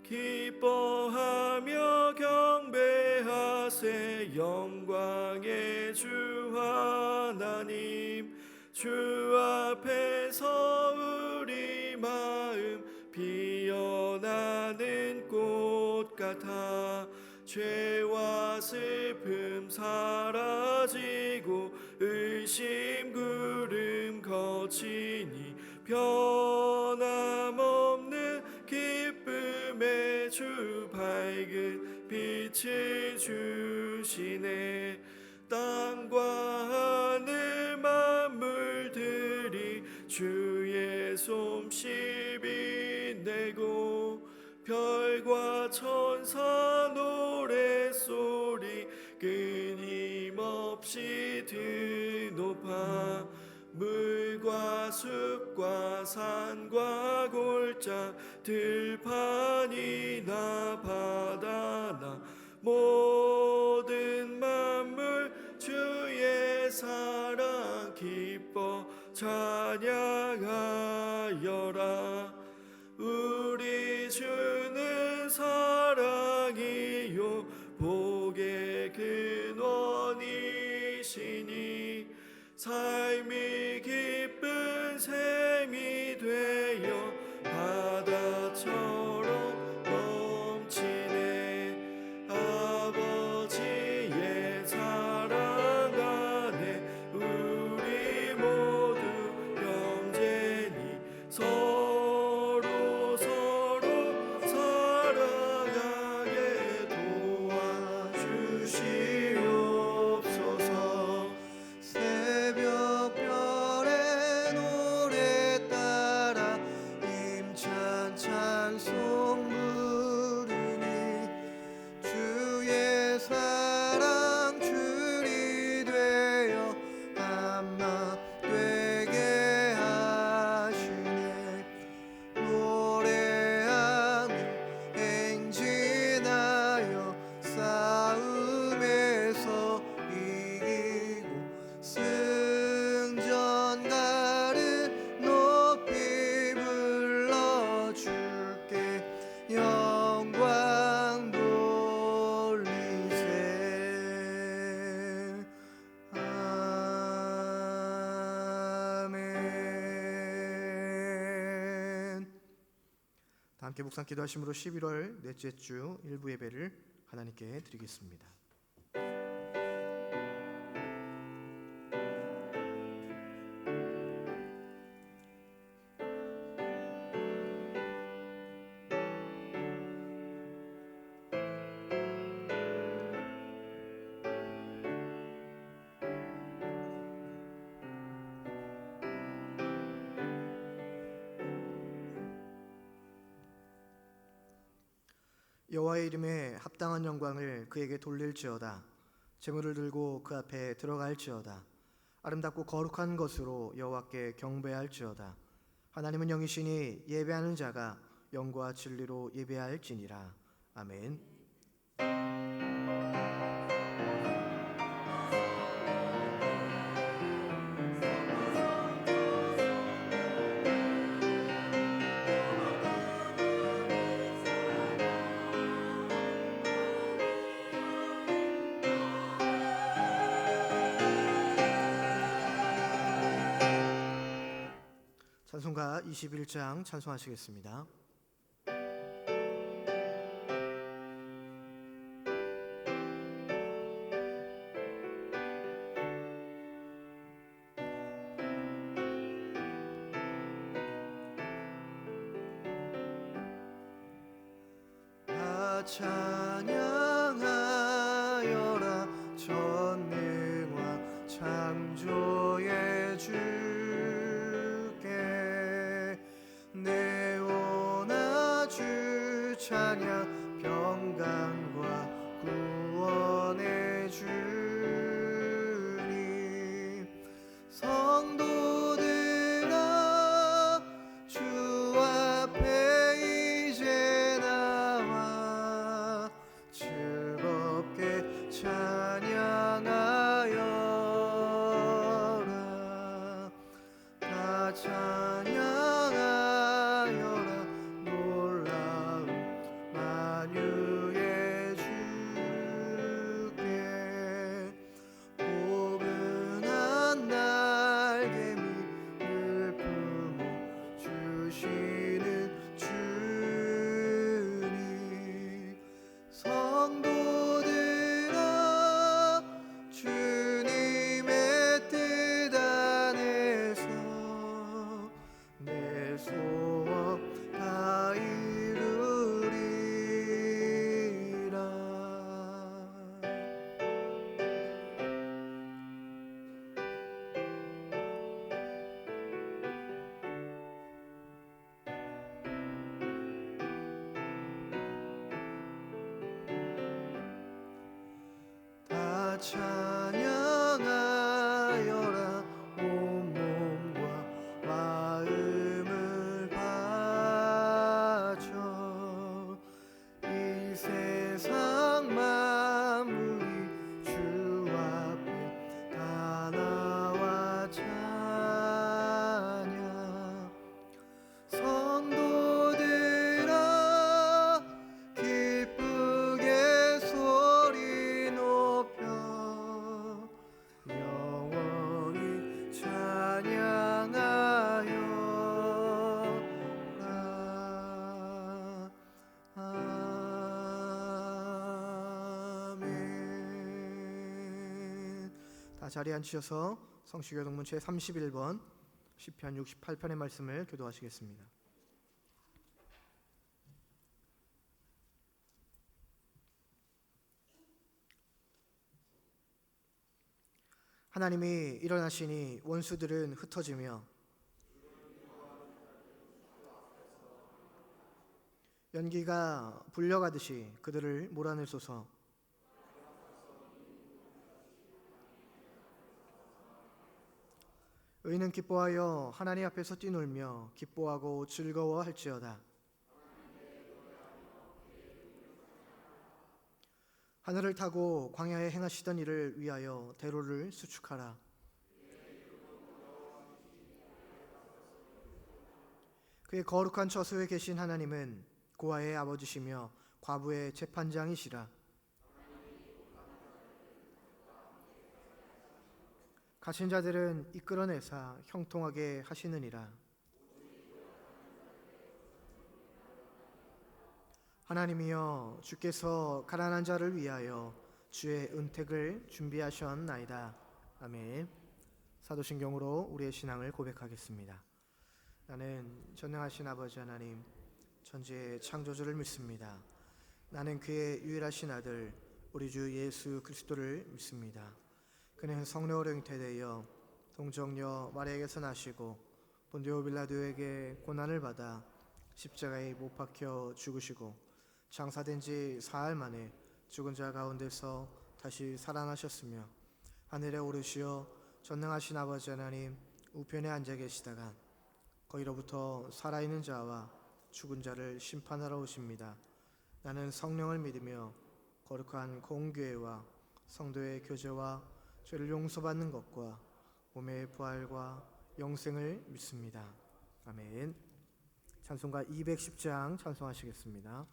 기뻐하며 경배하세. 영광의 주 하나님, 주 앞에서 우리 마음 피어나는 꽃 같아. 죄와 슬픔 사라지고 의심 구름 거치니 변함없는 기쁨의 주 밝은 빛을 주시네. 땅과 하늘 만물들이 주의 솜씨 빛내고 별과 천사 노랫소리 끊임없이 드높아. 물과 숲과 산과 골짜 들판이나 바다나 모든 만물 주의 사랑 기뻐 찬양하여라. 우리 주는 사랑이요 복의 근원이시니 삶이 기쁜 샘이 되어 바다처럼 넘치네. 아버지의 사랑 안에 우리 모두 형제니 서로 사랑하게 도와주시옵소서. 새벽별의 노래 따라 힘찬 찬송 부르니 주의 사랑 줄이 되어 한마 되게 하시네. 노래하며 행진하여 싸움에서 이기고 승전가를 높이 불러줄게. 영광 돌리세. 아멘. 다 함께 묵상 기도하심으로 11월 넷째 주 일부 예배를 하나님께 드리겠습니다. 여호와의 이름에 합당한 영광을 그에게 돌릴지어다. 제물을 들고 그 앞에 들어갈지어다. 아름답고 거룩한 것으로 여호와께 경배할지어다. 하나님은 영이시니 예배하는 자가 영과 진리로 예배할지니라. 아멘. 찬송가 21장 찬송하시겠습니다. 찬양하여라 전능과 창조의 주께. 내오나 주 찬양 평강과 구원의 주님. 성도들아 주 앞에 이제 나와 즐겁게 찬양하여라. 다 찬양하여라. 놀라운 찬양하여라 온 몸과 마음을 바쳐 이 세상 만물이 주 앞에 다 나와 찬양 성도들아 기쁘게 소리 높여 영원히 찬양하여라. 아멘. 다 자리에 앉으셔서 성시교독문 제31번 시편 68편의 말씀을 교도하시겠습니다. 하나님이 일어나시니 원수들은 흩어지며 연기가 불려가듯이 그들을 몰아내소서. 의인은 기뻐하여 하나님 앞에서 뛰놀며 기뻐하고 즐거워할지어다. 하늘을 타고 광야에 행하시던 일을 위하여 대로를 수축하라. 그의 거룩한 저수에 계신 하나님은 고아의 아버지시며 과부의 재판장이시라. 갇힌 자들은 이끌어내사 형통하게 하시느니라. 하나님이여 주께서 가난한 자를 위하여 주의 은택을 준비하셨나이다. 아멘. 사도신경으로 우리의 신앙을 고백하겠습니다. 나는 전능하신 아버지 하나님 천지의 창조주를 믿습니다. 나는 그의 유일하신 아들 우리 주 예수 그리스도를 믿습니다. 그는 성령으로 잉태되어 동정녀 마리아에게서 나시고 본디오 빌라도에게 고난을 받아 십자가에 못 박혀 죽으시고 장사된 지 사흘 만에 죽은 자 가운데서 다시 살아나셨으며 하늘에 오르시어 전능하신 아버지 하나님 우편에 앉아 계시다가 거기로부터 살아있는 자와 죽은 자를 심판하러 오십니다. 나는 성령을 믿으며 거룩한 공교회와 성도의 교제와 죄를 용서받는 것과 몸의 부활과 영생을 믿습니다. 아멘. 찬송가 210장 찬송하시겠습니다.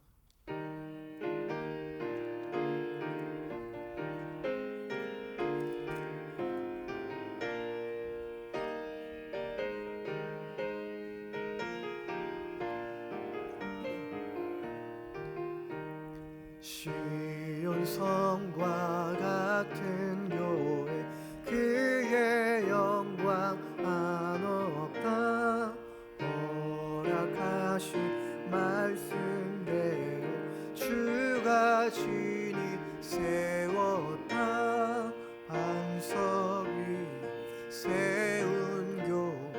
시온 성과 같은 교회 그의 영광 한없다. 허락하신 말씀대로 주가 진히 세웠다. 반석 위 세운 교회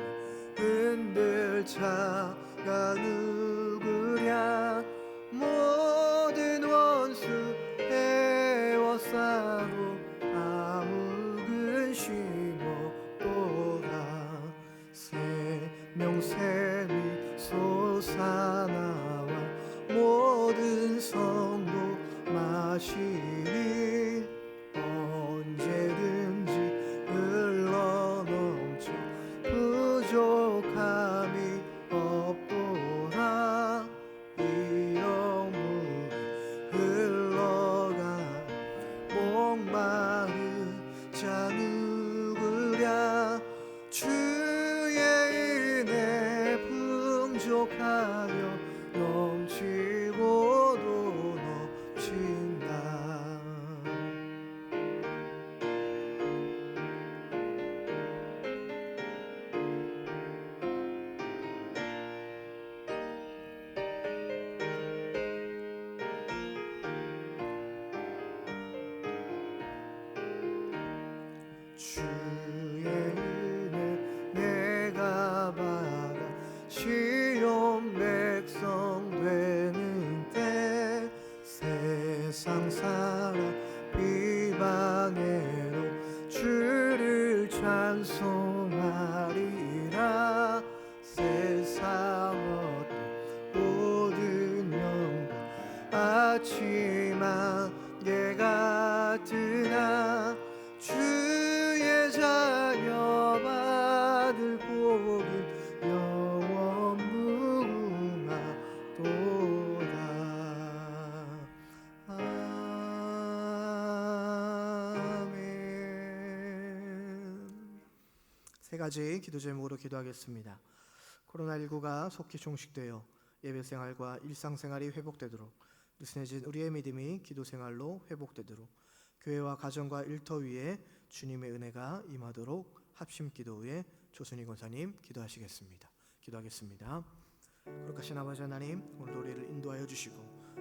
흔들 자가 누구랴. 모든 원수 에워싸고 아무 근심 없도다. 생명샘이 솟아나와 모든 성도 마시리. 언제든지 흘러넘쳐 부족함이 없도다. 이 영물이 흘러가 목마른 자 누구랴. 주의 은혜 풍족하여 넘치고도 넘친다. 주의 은혜 내가 받아 시온 백성 되는 때 세상 사람 비방에 아침 안개 같으나 주의 자녀 받을 복은 영원 무궁하도다. 아멘. 세 가지 기도 제목으로 기도하겠습니다. 코로나19가 속히 종식되어 예배 생활과 일상생활이 회복되도록, 느슨해진 우리의 믿음이 기도 생활로 회복되도록, 교회와 가정과 일터 위에 주님의 은혜가 임하도록 합심기도회 조순희 권사님 기도하시겠습니다. 기도하겠습니다. 거룩하신 아버지 하나님, 오늘도 우리를 인도하여 주시고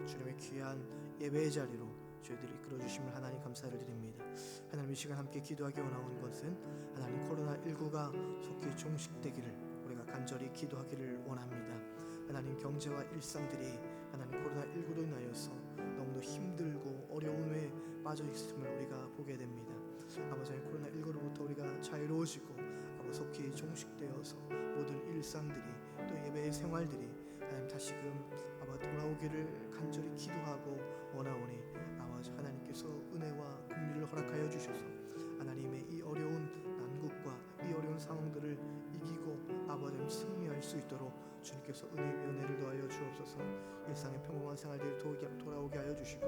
주님의 귀한 예배의 자리로 저희들을 이끌어 주심을 하나님 감사를 드립니다. 하나님, 이 시간 함께 기도하기 원하는 것은 하나님 코로나19가 속히 종식되기를 우리가 간절히 기도하기를 원합니다. 하나님, 경제와 일상들이 하나님 코로나19로 인하여서 너무도 힘들고 어려움에 빠져 있음을 우리가 보게 됩니다. 아버지, 코로나19로부터 우리가 자유로워지고 아버지 속히 종식되어서 모든 일상들이 또 예배의 생활들이 하나님 다시금 아버지 돌아오기를 간절히 기도하고 원하오니 아버지 하나님께서 은혜와 긍휼을 허락하여 주셔서 하나님의 이 어려운 난국과 이 어려운 상황들을 이기고 아버지 승리할 수 있도록 주님께서 은혜를 더하여 주옵소서. 일상의 평범한 생활들이 돌아오게 하여 주시고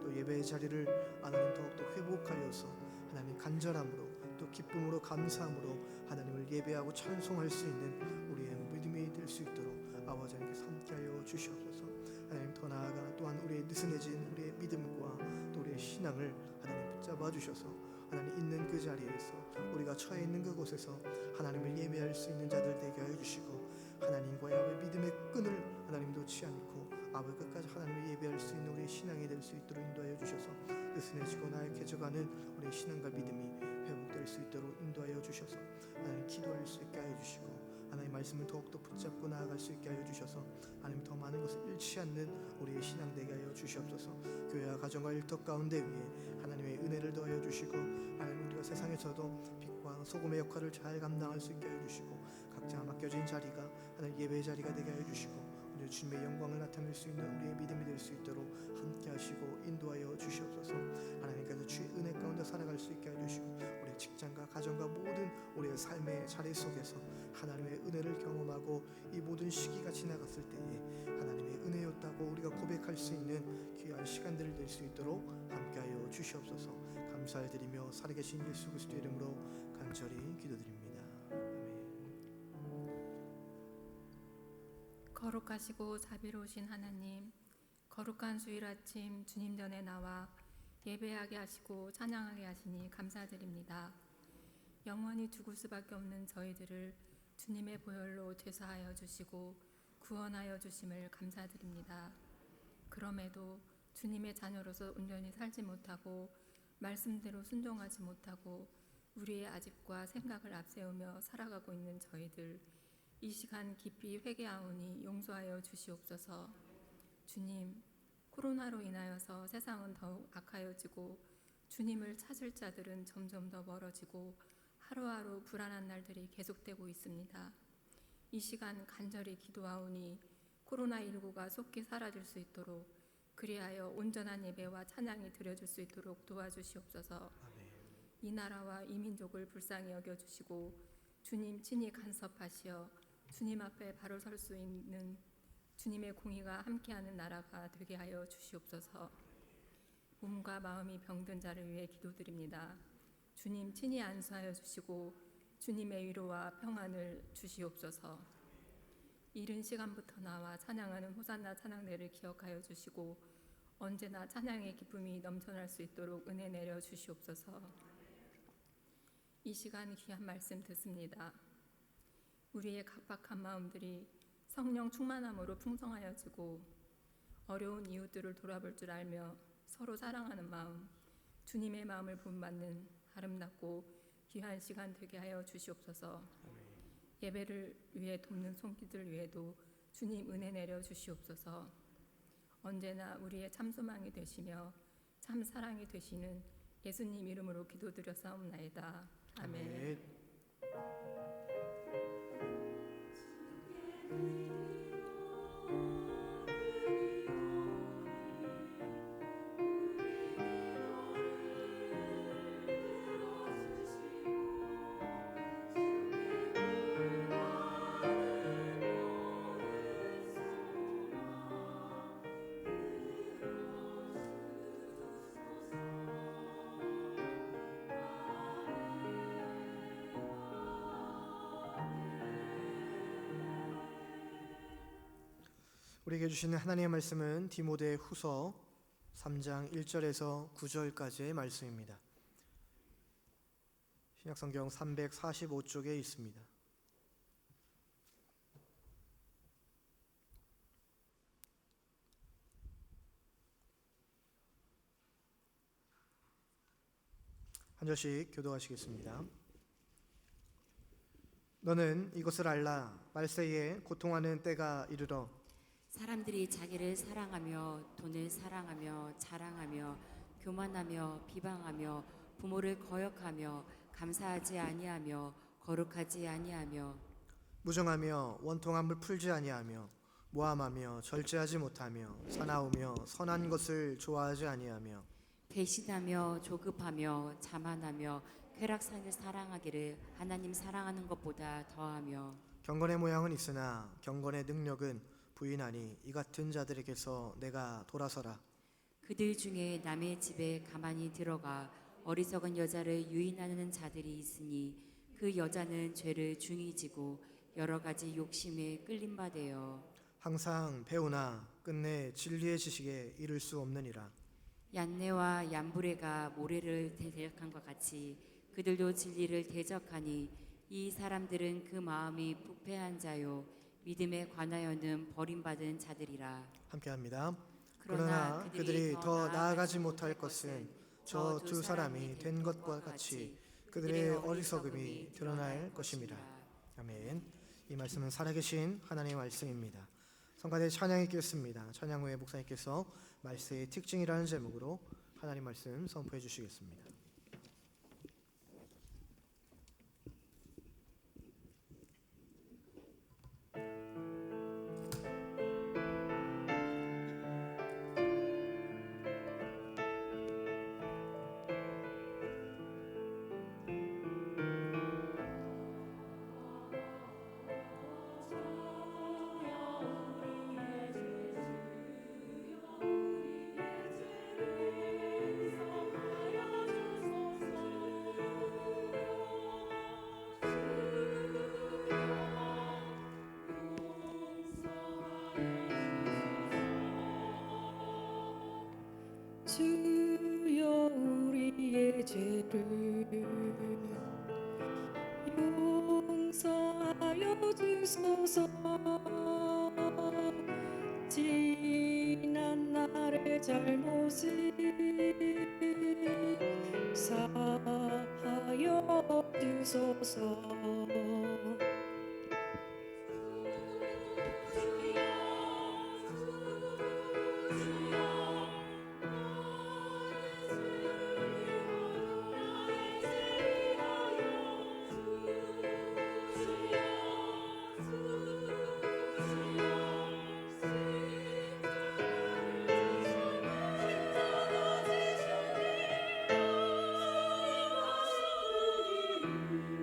또 예배의 자리를 하나님 더욱더 회복하여서 하나님 간절함으로 또 기쁨으로 감사함으로 하나님을 예배하고 찬송할 수 있는 우리의 믿음이 될 수 있도록 아버지 하나님께서 함께하여 주시옵소서. 하나님, 더 나아가 또한 우리의 느슨해진 우리의 믿음과 또 우리의 신앙을 하나님 붙잡아 주셔서 하나님 있는 그 자리에서 우리가 처해 있는 그곳에서 하나님을 예배할 수 있는 자들 되게 하여 주시고 하나님과의 아버지 믿음의 끈을 하나님 놓지 않고 아버지 끝까지 하나님을 예배할 수 있는 우리의 신앙이 될 수 있도록 인도하여 주셔서 느슨해지고 나약해져가는 우리의 신앙과 믿음이 회복될 수 있도록 인도하여 주셔서 하나님 기도할 수 있게 하여 주시고 하나님 말씀을 더욱더 붙잡고 나아갈 수 있게 하여 주셔서 하나님 더 많은 것을 잃지 않는 우리의 신앙 되게 하여 주시옵소서. 교회와 가정과 일터 가운데 위에 하나님의 은혜를 더하여 주시고 하나님 우리가 세상에서도 빛과 소금의 역할을 잘 감당할 수 있게 하여 주시고 각자 맡겨진 자리가 하나님 예배의 자리가 되게 하여 주시고 오늘 주님의 영광을 나타낼 수 있는 우리의 믿음이 될 수 있도록 함께 하시고 인도하여 주시옵소서. 하나님께서 주의 은혜 가운데 살아갈 수 있게 하여 주시고 우리의 직장과 가정과 모든 우리의 삶의 자리 속에서 하나님의 은혜를 경험하고 이 모든 시기가 지나갔을 때에 하나님의 은혜였다고 우리가 고백할 수 있는 귀한 시간들을 낼 수 있도록 함께하여 주시옵소서. 감사드리며 살아계신 예수 그리스도의 이름으로 간절히 기도드립니다. 거룩하시고 자비로우신 하나님, 거룩한 주일 아침 주님 전에 나와 예배하게 하시고 찬양하게 하시니 감사드립니다. 영원히 죽을 수밖에 없는 저희들을 주님의 보혈로 죄사하여 주시고 구원하여 주심을 감사드립니다. 그럼에도 주님의 자녀로서 온전히 살지 못하고 말씀대로 순종하지 못하고 우리의 아집과 생각을 앞세우며 살아가고 있는 저희들, 이 시간 깊이 회개하오니 용서하여 주시옵소서. 주님, 코로나로 인하여서 세상은 더욱 악하여지고 주님을 찾을 자들은 점점 더 멀어지고 하루하루 불안한 날들이 계속되고 있습니다. 이 시간 간절히 기도하오니 코로나19가 속히 사라질 수 있도록, 그리하여 온전한 예배와 찬양이 드려질 수 있도록 도와주시옵소서. 이 나라와 이 민족을 불쌍히 여겨주시고 주님 친히 간섭하시어 주님 앞에 바로 설 수 있는 주님의 공의가 함께하는 나라가 되게 하여 주시옵소서. 몸과 마음이 병든 자를 위해 기도드립니다. 주님 친히 안수하여 주시고 주님의 위로와 평안을 주시옵소서. 이른 시간부터 나와 찬양하는 호산나 찬양대를 기억하여 주시고 언제나 찬양의 기쁨이 넘쳐날 수 있도록 은혜 내려 주시옵소서. 이 시간 귀한 말씀 듣습니다. 우리의 각박한 마음들이 성령 충만함으로 풍성하여지고 어려운 이웃들을 돌아볼 줄 알며 서로 사랑하는 마음, 주님의 마음을 본받는 아름답고 귀한 시간 되게 하여 주시옵소서. 예배를 위해 돕는 손길들 위에도 주님 은혜 내려 주시옵소서. 언제나 우리의 참소망이 되시며 참 사랑이 되시는 예수님 이름으로 기도드렸사옵나이다. 아멘. 우리에게 주시는 하나님의 말씀은 디모데 후서 3장 1절에서 9절까지의 말씀입니다. 신약성경 345쪽에 있습니다. 한 절씩 교도하시겠습니다. 너는 이것을 알라. 말세에 고통하는 때가 이르러 사람들이 자기를 사랑하며 돈을 사랑하며 자랑하며 교만하며 비방하며 부모를 거역하며 감사하지 아니하며 거룩하지 아니하며 무정하며 원통함을 풀지 아니하며 모함하며 절제하지 못하며 사나우며 선한 것을 좋아하지 아니하며 배신하며 조급하며 자만하며 쾌락상을 사랑하기를 하나님 사랑하는 것보다 더하며 경건의 모양은 있으나 경건의 능력은 부인하니 이 같은 자들에게서 내가 돌아서라. 그들 중에 남의 집에 가만히 들어가 어리석은 여자를 유인하는 자들이 있으니 그 여자는 죄를 중히 지고 여러 가지 욕심에 끌림 바되어 항상 배우나 끝내 진리의 지식에 이를 수 없느니라. 얀네와 얀브레가 모래를 대적한과 같이 그들도 진리를 대적하니 이 사람들은 그 마음이 부패한 자요 믿음에 관하여는 버림받은 자들이라. 함께합니다. 그러나 그들이 더 나아가지 못할 것은 저 두 사람이 된 것과 같이 그들의 어리석음이 드러날 것입니다. 아멘. 이 말씀은 살아계신 하나님의 말씀입니다. 성가대 찬양 있겠습니다. 찬양 후에 목사님께서 말세의 특징이라는 제목으로 하나님 말씀 선포해 주시겠습니다. 주여 우리의 죄를 용서하여 주소서. 지난 날의 잘못을 사하여 주소서.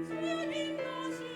주님 다시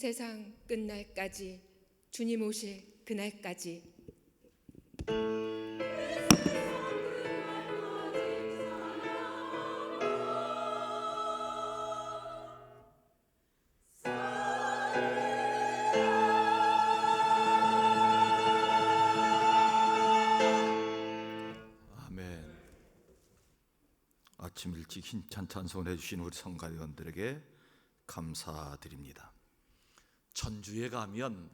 세상 끝날까지, 주님 오실 그날까지. 아멘. 아침 일찍 힘찬 찬송을 해주신 우리 성가대원들에게 감사드립니다. 전주에 가면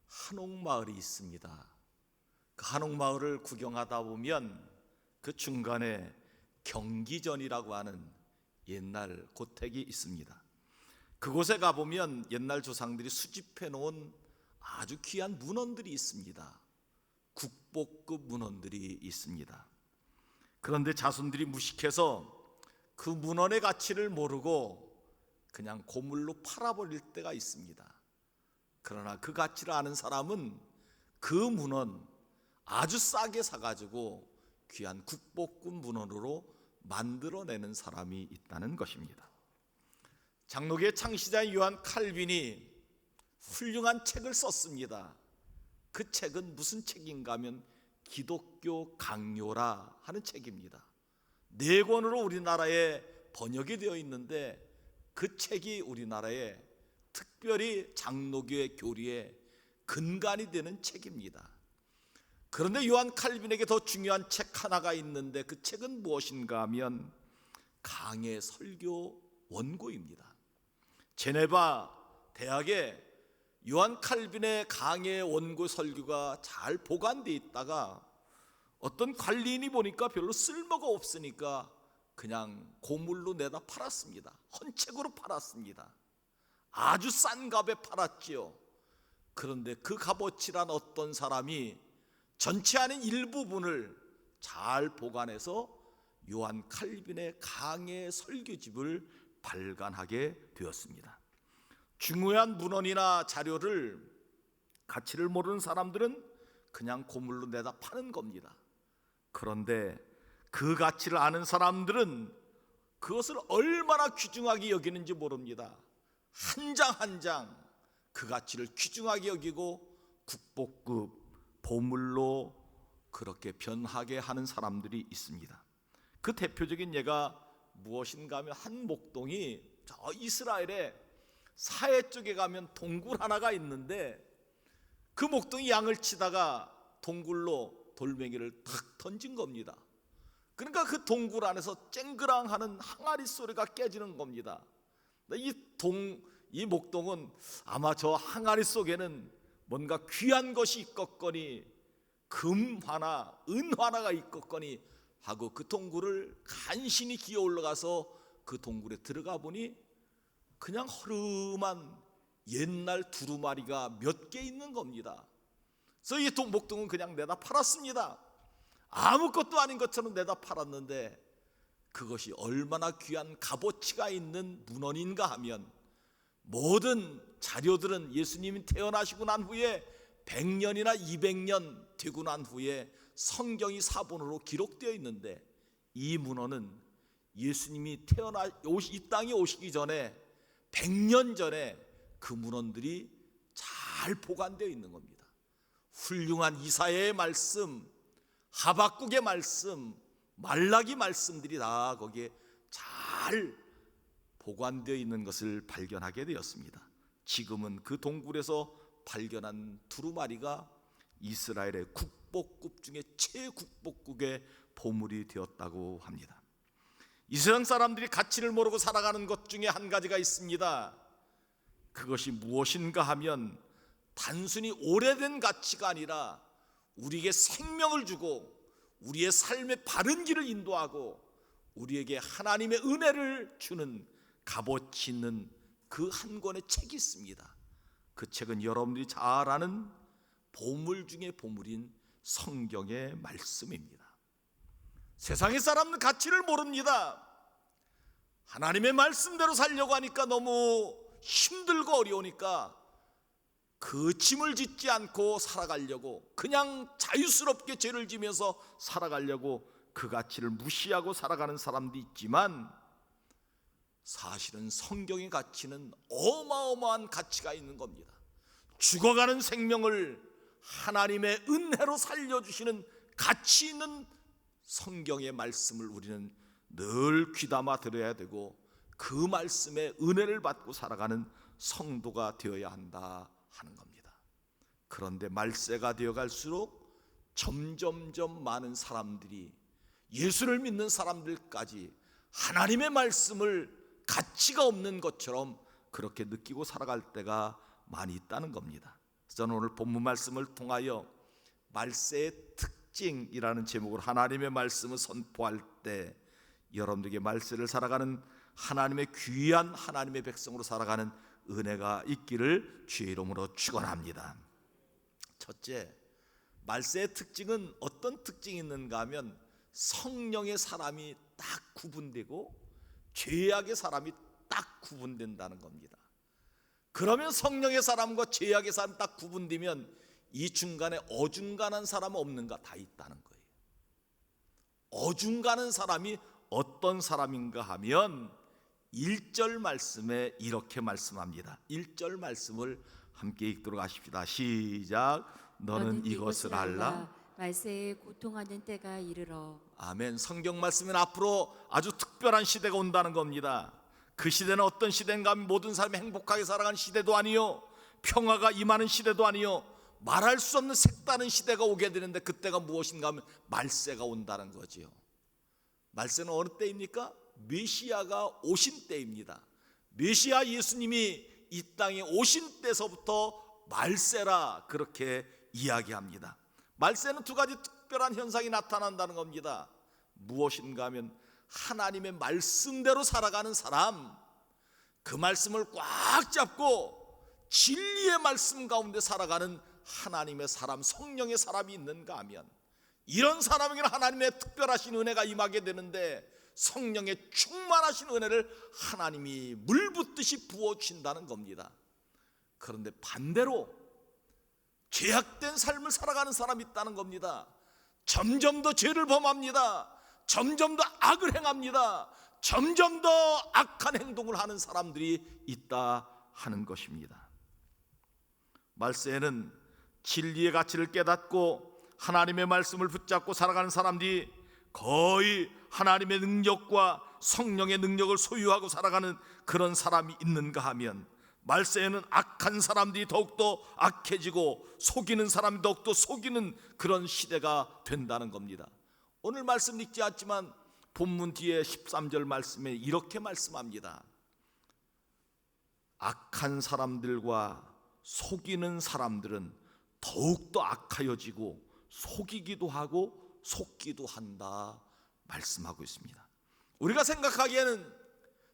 한옥마을이 있습니다. 그 한옥마을을 구경하다 보면 그 중간에 경기전이라고 하는 옛날 고택이 있습니다. 그곳에 가보면 옛날 조상들이 수집해 놓은 아주 귀한 문헌들이 있습니다. 국보급 문헌들이 있습니다. 그런데 자손들이 무식해서 그 문헌의 가치를 모르고 그냥 고물로 팔아버릴 때가 있습니다. 그러나 그 가치를 아는 사람은 그 문헌 아주 싸게 사가지고 귀한 국보급 문헌으로 만들어내는 사람이 있다는 것입니다. 장로교의 창시자인 요한 칼빈이 훌륭한 책을 썼습니다. 그 책은 무슨 책인가 하면 기독교 강요라 하는 책입니다. 4권으로 우리나라에 번역이 되어 있는데 그 책이 우리나라에 특별히 장로교의 교리의 근간이 되는 책입니다. 그런데 요한 칼빈에게 더 중요한 책 하나가 있는데 그 책은 무엇인가 하면 강해 설교 원고입니다. 제네바 대학에 요한 칼빈의 강해 원고 설교가 잘 보관되어 있다가 어떤 관리인이 보니까 별로 쓸모가 없으니까 그냥 고물로 내다 팔았습니다. 헌책으로 팔았습니다. 아주 싼 값에 팔았지요. 그런데 그 값어치란 어떤 사람이 전체 아닌 일부분을 잘 보관해서 요한 칼빈의 강해 설교집을 발간하게 되었습니다. 중요한 문헌이나 자료를 가치를 모르는 사람들은 그냥 고물로 내다 파는 겁니다. 그런데 그 가치를 아는 사람들은 그것을 얼마나 귀중하게 여기는지 모릅니다. 한 장 한 장 그 가치를 귀중하게 여기고 국보급 보물로 그렇게 변하게 하는 사람들이 있습니다. 그 대표적인 예가 무엇인가 하면 한 목동이 저 이스라엘의 사해 쪽에 가면 동굴 하나가 있는데 그 목동이 양을 치다가 동굴로 돌멩이를 탁 던진 겁니다. 그러니까 그 동굴 안에서 쨍그랑하는 항아리 소리가 깨지는 겁니다. 이 목동은 아마 저 항아리 속에는 뭔가 귀한 것이 있겠거니 금화나 은화나가 있겠거니 하고 그 동굴을 간신히 기어 올라가서 그 동굴에 들어가 보니 그냥 허름한 옛날 두루마리가 몇 개 있는 겁니다. 그래서 이 목동은 그냥 내다 팔았습니다. 아무것도 아닌 것처럼 내다 팔았는데 그것이 얼마나 귀한 값어치가 있는 문헌인가 하면 모든 자료들은 예수님이 태어나시고 난 후에 100년이나 200년 되고 난 후에 성경이 사본으로 기록되어 있는데 이 문헌은 예수님이 이 땅에 오시기 전에 100년 전에 그 문헌들이 잘 보관되어 있는 겁니다. 훌륭한 이사야의 말씀, 하박국의 말씀, 말라기 말씀들이 다 거기에 잘 보관되어 있는 것을 발견하게 되었습니다. 지금은 그 동굴에서 발견한 두루마리가 이스라엘의 국보급 중에 최국보급의 보물이 되었다고 합니다. 이 세상 사람들이 가치를 모르고 살아가는 것 중에 한 가지가 있습니다. 그것이 무엇인가 하면 단순히 오래된 가치가 아니라 우리에게 생명을 주고 우리의 삶의 바른 길을 인도하고 우리에게 하나님의 은혜를 주는 값어치 있는 그 한 권의 책이 있습니다. 그 책은 여러분들이 잘 아는 보물 중에 보물인 성경의 말씀입니다. 세상의 사람은 가치를 모릅니다. 하나님의 말씀대로 살려고 하니까 너무 힘들고 어려우니까 그 짐을 짓지 않고 살아가려고 그냥 자유스럽게 죄를 지면서 살아가려고 그 가치를 무시하고 살아가는 사람도 있지만 사실은 성경의 가치는 어마어마한 가치가 있는 겁니다. 죽어가는 생명을 하나님의 은혜로 살려주시는 가치 있는 성경의 말씀을 우리는 늘 귀담아 들어야 되고, 그 말씀의 은혜를 받고 살아가는 성도가 되어야 한다 하는 겁니다. 그런데 말세가 되어갈수록 점점점 많은 사람들이, 예수를 믿는 사람들까지 하나님의 말씀을 가치가 없는 것처럼 그렇게 느끼고 살아갈 때가 많이 있다는 겁니다. 저는 오늘 본문 말씀을 통하여 말세의 특징이라는 제목으로 하나님의 말씀을 선포할 때, 여러분들에게 말세를 살아가는 하나님의 귀한 하나님의 백성으로 살아가는 은혜가 있기를 주의 이름으로 축원합니다. 첫째, 말세의 특징은 어떤 특징이 있는가 하면 성령의 사람이 딱 구분되고 죄악의 사람이 딱 구분된다는 겁니다. 그러면 성령의 사람과 죄악의 사람 딱 구분되면 이 중간에 어중간한 사람은 없는가? 다 있다는 거예요. 어중간한 사람이 어떤 사람인가 하면 1절 말씀에 이렇게 말씀합니다. 1절 말씀을 함께 읽도록 하십시다. 시작. 너는 이것을 알라. 말세에 고통하는 때가 이르러. 아멘. 성경 말씀은 앞으로 아주 특별한 시대가 온다는 겁니다. 그 시대는 어떤 시대인가 하면 모든 사람이 행복하게 살아가는 시대도 아니요, 평화가 임하는 시대도 아니요, 말할 수 없는 색다른 시대가 오게 되는데, 그때가 무엇인가 하면 말세가 온다는 거지요. 말세는 어느 때입니까? 메시아가 오신 때입니다. 메시아 예수님이 이 땅에 오신 때서부터 말세라 그렇게 이야기합니다. 말세는 두 가지 특별한 현상이 나타난다는 겁니다. 무엇인가 하면 하나님의 말씀대로 살아가는 사람, 그 말씀을 꽉 잡고 진리의 말씀 가운데 살아가는 하나님의 사람, 성령의 사람이 있는가 하면, 이런 사람에게는 하나님의 특별하신 은혜가 임하게 되는데, 성령의 충만하신 은혜를 하나님이 물붓듯이 부어주신다는 겁니다. 그런데 반대로 죄악된 삶을 살아가는 사람이 있다는 겁니다. 점점 더 죄를 범합니다. 점점 더 악을 행합니다. 점점 더 악한 행동을 하는 사람들이 있다 하는 것입니다. 말세에는 진리의 가치를 깨닫고 하나님의 말씀을 붙잡고 살아가는 사람들이 거의 하나님의 능력과 성령의 능력을 소유하고 살아가는 그런 사람이 있는가 하면, 말세에는 악한 사람들이 더욱더 악해지고 속이는 사람이 더욱더 속이는 그런 시대가 된다는 겁니다. 오늘 말씀 읽지 않지만 본문 뒤에 13절 말씀에 이렇게 말씀합니다. 악한 사람들과 속이는 사람들은 더욱더 악하여지고 속이기도 하고 속기도 한다 말씀하고 있습니다. 우리가 생각하기에는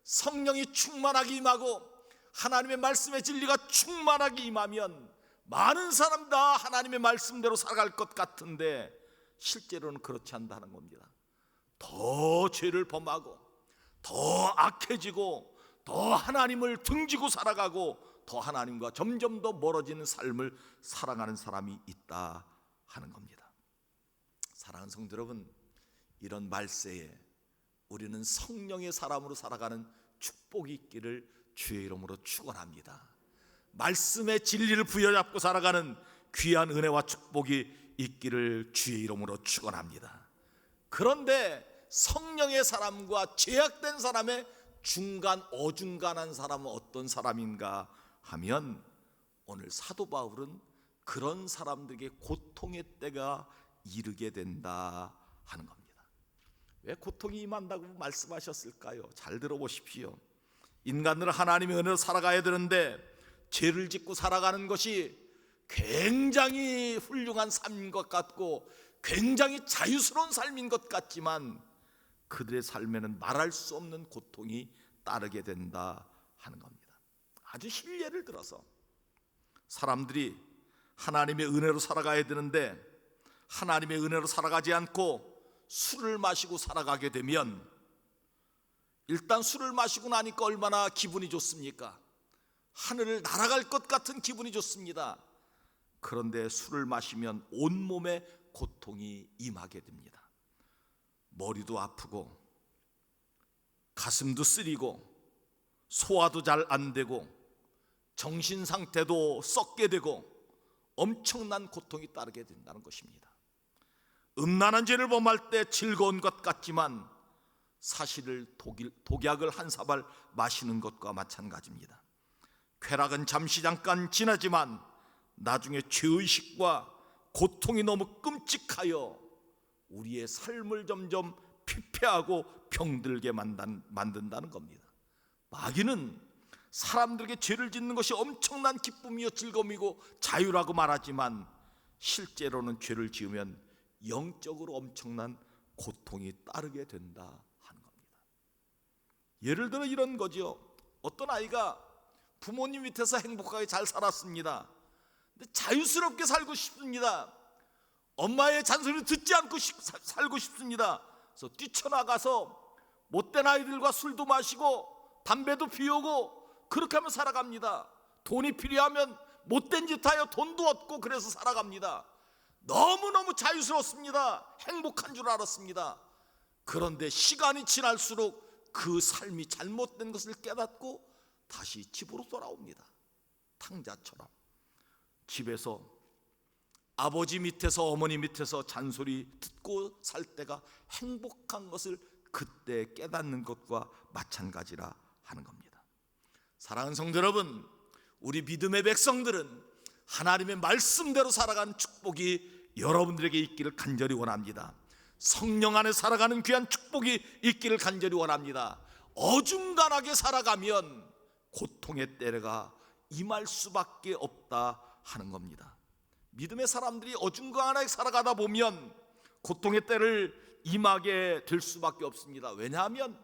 성령이 충만하게 임하고 하나님의 말씀의 진리가 충만하게 임하면 많은 사람 다 하나님의 말씀대로 살아갈 것 같은데, 실제로는 그렇지 않다는 겁니다. 더 죄를 범하고 더 악해지고 더 하나님을 등지고 살아가고 더 하나님과 점점 더 멀어지는 삶을 살아가는 사람이 있다 하는 겁니다. 사랑하는 성도 여러분, 이런 말세에 우리는 성령의 사람으로 살아가는 축복이 있기를 주의 이름으로 축원합니다. 말씀의 진리를 부여잡고 살아가는 귀한 은혜와 축복이 있기를 주의 이름으로 축원합니다. 그런데 성령의 사람과 죄악된 사람의 중간 어중간한 사람은 어떤 사람인가 하면, 오늘 사도 바울은 그런 사람들에게 고통의 때가 이르게 된다 하는 겁니다. 왜 고통이 임한다고 말씀하셨을까요? 잘 들어보십시오. 인간들은 하나님의 은혜로 살아가야 되는데 죄를 짓고 살아가는 것이 굉장히 훌륭한 삶인 것 같고 굉장히 자유스러운 삶인 것 같지만, 그들의 삶에는 말할 수 없는 고통이 따르게 된다 하는 겁니다. 아주 실례를 들어서 사람들이 하나님의 은혜로 살아가야 되는데 하나님의 은혜로 살아가지 않고 술을 마시고 살아가게 되면, 일단 술을 마시고 나니까 얼마나 기분이 좋습니까? 하늘을 날아갈 것 같은 기분이 좋습니다. 그런데 술을 마시면 온몸에 고통이 임하게 됩니다. 머리도 아프고 가슴도 쓰리고 소화도 잘 안 되고 정신 상태도 썩게 되고 엄청난 고통이 따르게 된다는 것입니다. 음란한 죄를 범할 때 즐거운 것 같지만 사실 독약을 한 사발 마시는 것과 마찬가지입니다. 쾌락은 잠시 잠깐 지나지만 나중에 죄의식과 고통이 너무 끔찍하여 우리의 삶을 점점 피폐하고 병들게 만든다는 겁니다. 마귀는 사람들에게 죄를 짓는 것이 엄청난 기쁨이요 즐거움이고 자유라고 말하지만 실제로는 죄를 지으면 영적으로 엄청난 고통이 따르게 된다 하는 겁니다. 예를 들어 이런 거죠. 어떤 아이가 부모님 밑에서 행복하게 잘 살았습니다. 근데 자유스럽게 살고 싶습니다. 엄마의 잔소리를 듣지 않고 살고 싶습니다. 그래서 뛰쳐나가서 못된 아이들과 술도 마시고 담배도 피우고 그렇게 하면 살아갑니다. 돈이 필요하면 못된 짓 하여 돈도 얻고 그래서 살아갑니다. 너무너무 자유스럽습니다. 행복한 줄 알았습니다. 그런데 시간이 지날수록 그 삶이 잘못된 것을 깨닫고 다시 집으로 돌아옵니다. 탕자처럼 집에서 아버지 밑에서 어머니 밑에서 잔소리 듣고 살 때가 행복한 것을 그때 깨닫는 것과 마찬가지라 하는 겁니다. 사랑하는 성도 여러분, 우리 믿음의 백성들은 하나님의 말씀대로 살아가는 축복이 여러분들에게 있기를 간절히 원합니다. 성령 안에 살아가는 귀한 축복이 있기를 간절히 원합니다. 어중간하게 살아가면 고통의 때가 임할 수밖에 없다 하는 겁니다. 믿음의 사람들이 어중간하게 살아가다 보면 고통의 때를 임하게 될 수밖에 없습니다. 왜냐하면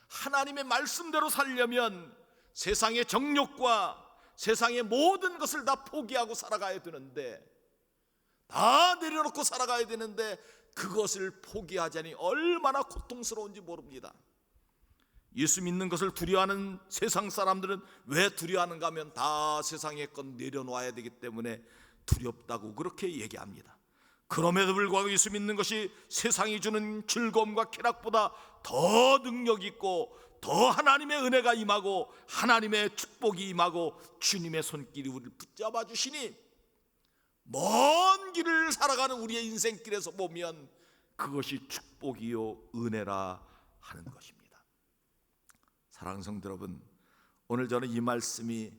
하나님의 말씀대로 살려면 세상의 정욕과 세상의 모든 것을 다 포기하고 살아가야 되는데, 다 내려놓고 살아가야 되는데 그것을 포기하자니 얼마나 고통스러운지 모릅니다. 예수 믿는 것을 두려워하는 세상 사람들은 왜 두려워하는가 하면 다 세상의 것 내려놓아야 되기 때문에 두렵다고 그렇게 얘기합니다. 그럼에도 불구하고 예수 믿는 것이 세상이 주는 즐거움과 쾌락보다 더 능력 있고 더 하나님의 은혜가 임하고 하나님의 축복이 임하고 주님의 손길이 우리를 붙잡아 주시니 먼 길을 살아가는 우리의 인생길에서 보면 그것이 축복이요 은혜라 하는 것입니다. 사랑하는 성도 여러분, 오늘 저는 이 말씀이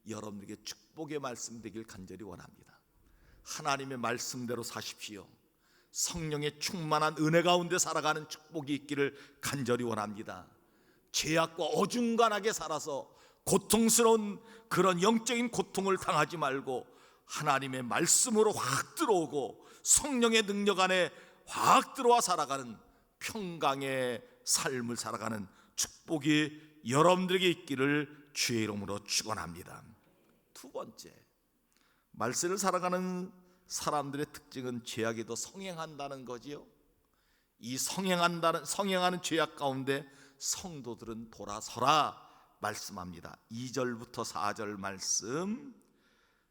여러분에게 축복의 말씀 되길 간절히 원합니다. 하나님의 말씀대로 사십시오. 성령의 충만한 은혜 가운데 살아가는 축복이 있기를 간절히 원합니다. 죄악과 어중간하게 살아서 고통스러운 그런 영적인 고통을 당하지 말고 하나님의 말씀으로 확 들어오고 성령의 능력 안에 확 들어와 살아가는 평강의 삶을 살아가는 축복이 여러분들에게 있기를 주의 이름으로 축원합니다. 두 번째, 말세를 살아가는 사람들의 특징은 죄악에도 성행한다는 거지요. 이 성행하는 죄악 가운데 성도들은 돌아서라 말씀합니다. 2절부터 4절 말씀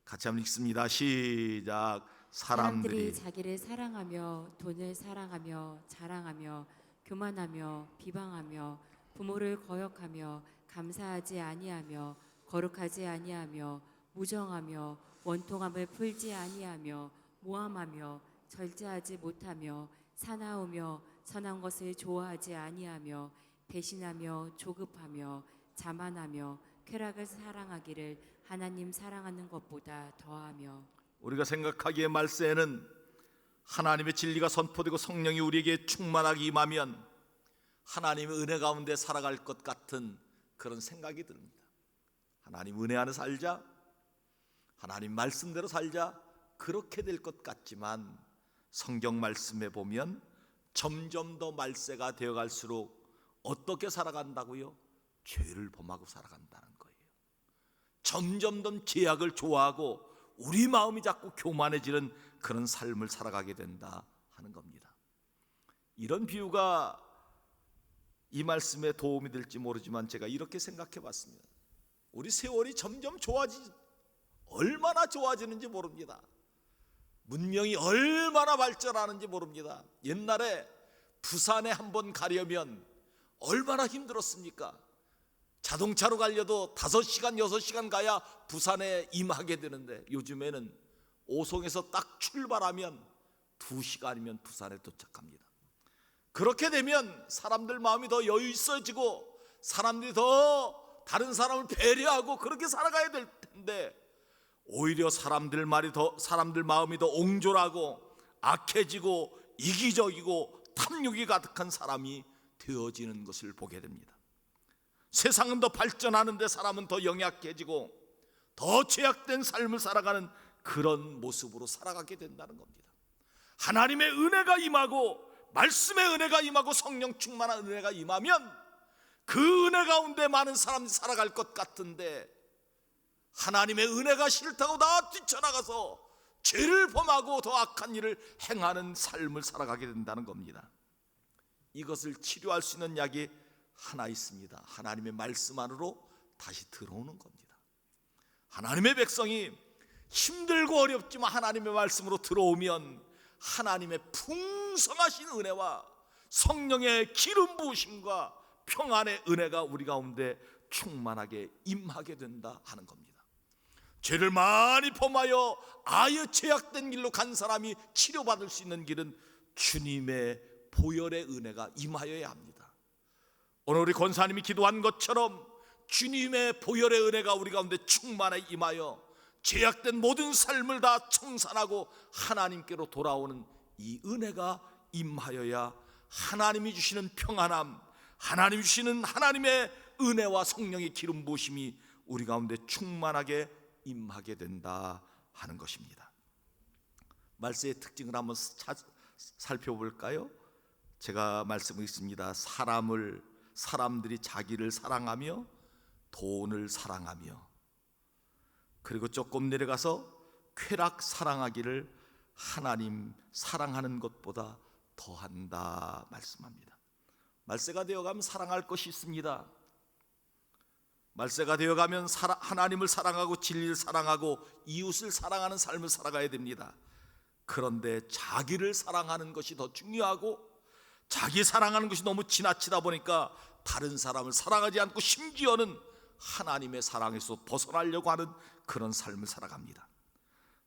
같이 한번 읽습니다. 시작. 사람들이 자기를 사랑하며 돈을 사랑하며 자랑하며 교만하며 비방하며 부모를 거역하며 감사하지 아니하며 거룩하지 아니하며 무정하며 원통함을 풀지 아니하며 모함하며 절제하지 못하며 사나우며 선한 것을 좋아하지 아니하며 배신하며 조급하며 자만하며 쾌락을 사랑하기를 하나님 사랑하는 것보다 더하며. 우리가 생각하기에 말세에는 하나님의 진리가 선포되고 성령이 우리에게 충만하게 임하면 하나님의 은혜 가운데 살아갈 것 같은 그런 생각이 듭니다. 하나님 은혜 안에 살자, 하나님 말씀대로 살자, 그렇게 될 것 같지만 성경 말씀에 보면 점점 더 말세가 되어갈수록 어떻게 살아간다고요? 죄를 범하고 살아간다는 거예요. 점점 더 죄악을 좋아하고 우리 마음이 자꾸 교만해지는 그런 삶을 살아가게 된다 하는 겁니다. 이런 비유가 이 말씀에 도움이 될지 모르지만 제가 이렇게 생각해 봤습니다. 우리 세월이 점점 얼마나 좋아지는지 모릅니다. 문명이 얼마나 발전하는지 모릅니다. 옛날에 부산에 한번 가려면 얼마나 힘들었습니까? 자동차로 가려도 5시간 6시간 가야 부산에 임하게 되는데 요즘에는 오송에서 딱 출발하면 2시간이면 부산에 도착합니다. 그렇게 되면 사람들 마음이 더 여유 있어지고 사람들이 더 다른 사람을 배려하고 그렇게 살아가야 될 텐데 오히려 사람들 마음이 더 옹졸하고 악해지고 이기적이고 탐욕이 가득한 사람이 되어지는 것을 보게 됩니다. 세상은 더 발전하는데 사람은 더 영약해지고 더 죄악된 삶을 살아가는 그런 모습으로 살아가게 된다는 겁니다. 하나님의 은혜가 임하고 말씀의 은혜가 임하고 성령 충만한 은혜가 임하면 그 은혜 가운데 많은 사람들이 살아갈 것 같은데 하나님의 은혜가 싫다고 다 뛰쳐나가서 죄를 범하고 더 악한 일을 행하는 삶을 살아가게 된다는 겁니다. 이것을 치료할 수 있는 약이 하나 있습니다. 하나님의 말씀 안으로 다시 들어오는 겁니다. 하나님의 백성이 힘들고 어렵지만 하나님의 말씀으로 들어오면 하나님의 풍성하신 은혜와 성령의 기름 부으심과 평안의 은혜가 우리 가운데 충만하게 임하게 된다 하는 겁니다. 죄를 많이 범하여 아예 죄악된 길로 간 사람이 치료받을 수 있는 길은 주님의 보혈의 은혜가 임하여야 합니다. 오늘 우리 권사님이 기도한 것처럼 주님의 보혈의 은혜가 우리 가운데 충만하게 임하여 죄악된 모든 삶을 다 청산하고 하나님께로 돌아오는 이 은혜가 임하여야 하나님이 주시는 평안함, 하나님이 주시는 하나님의 은혜와 성령의 기름 부으심이 우리 가운데 충만하게 임하게 된다 하는 것입니다. 말씀의 특징을 한번 살펴볼까요? 제가 말씀드렸습니다. 사람들이 자기를 사랑하며 돈을 사랑하며 그리고 조금 내려가서 쾌락 사랑하기를 하나님 사랑하는 것보다 더한다 말씀합니다. 말세가 되어가면 사랑할 것이 있습니다. 말세가 되어가면 하나님을 사랑하고 진리를 사랑하고 이웃을 사랑하는 삶을 살아가야 됩니다. 그런데 자기를 사랑하는 것이 더 중요하고 자기 사랑하는 것이 너무 지나치다 보니까 다른 사람을 사랑하지 않고 심지어는 하나님의 사랑에서 벗어나려고 하는 그런 삶을 살아갑니다.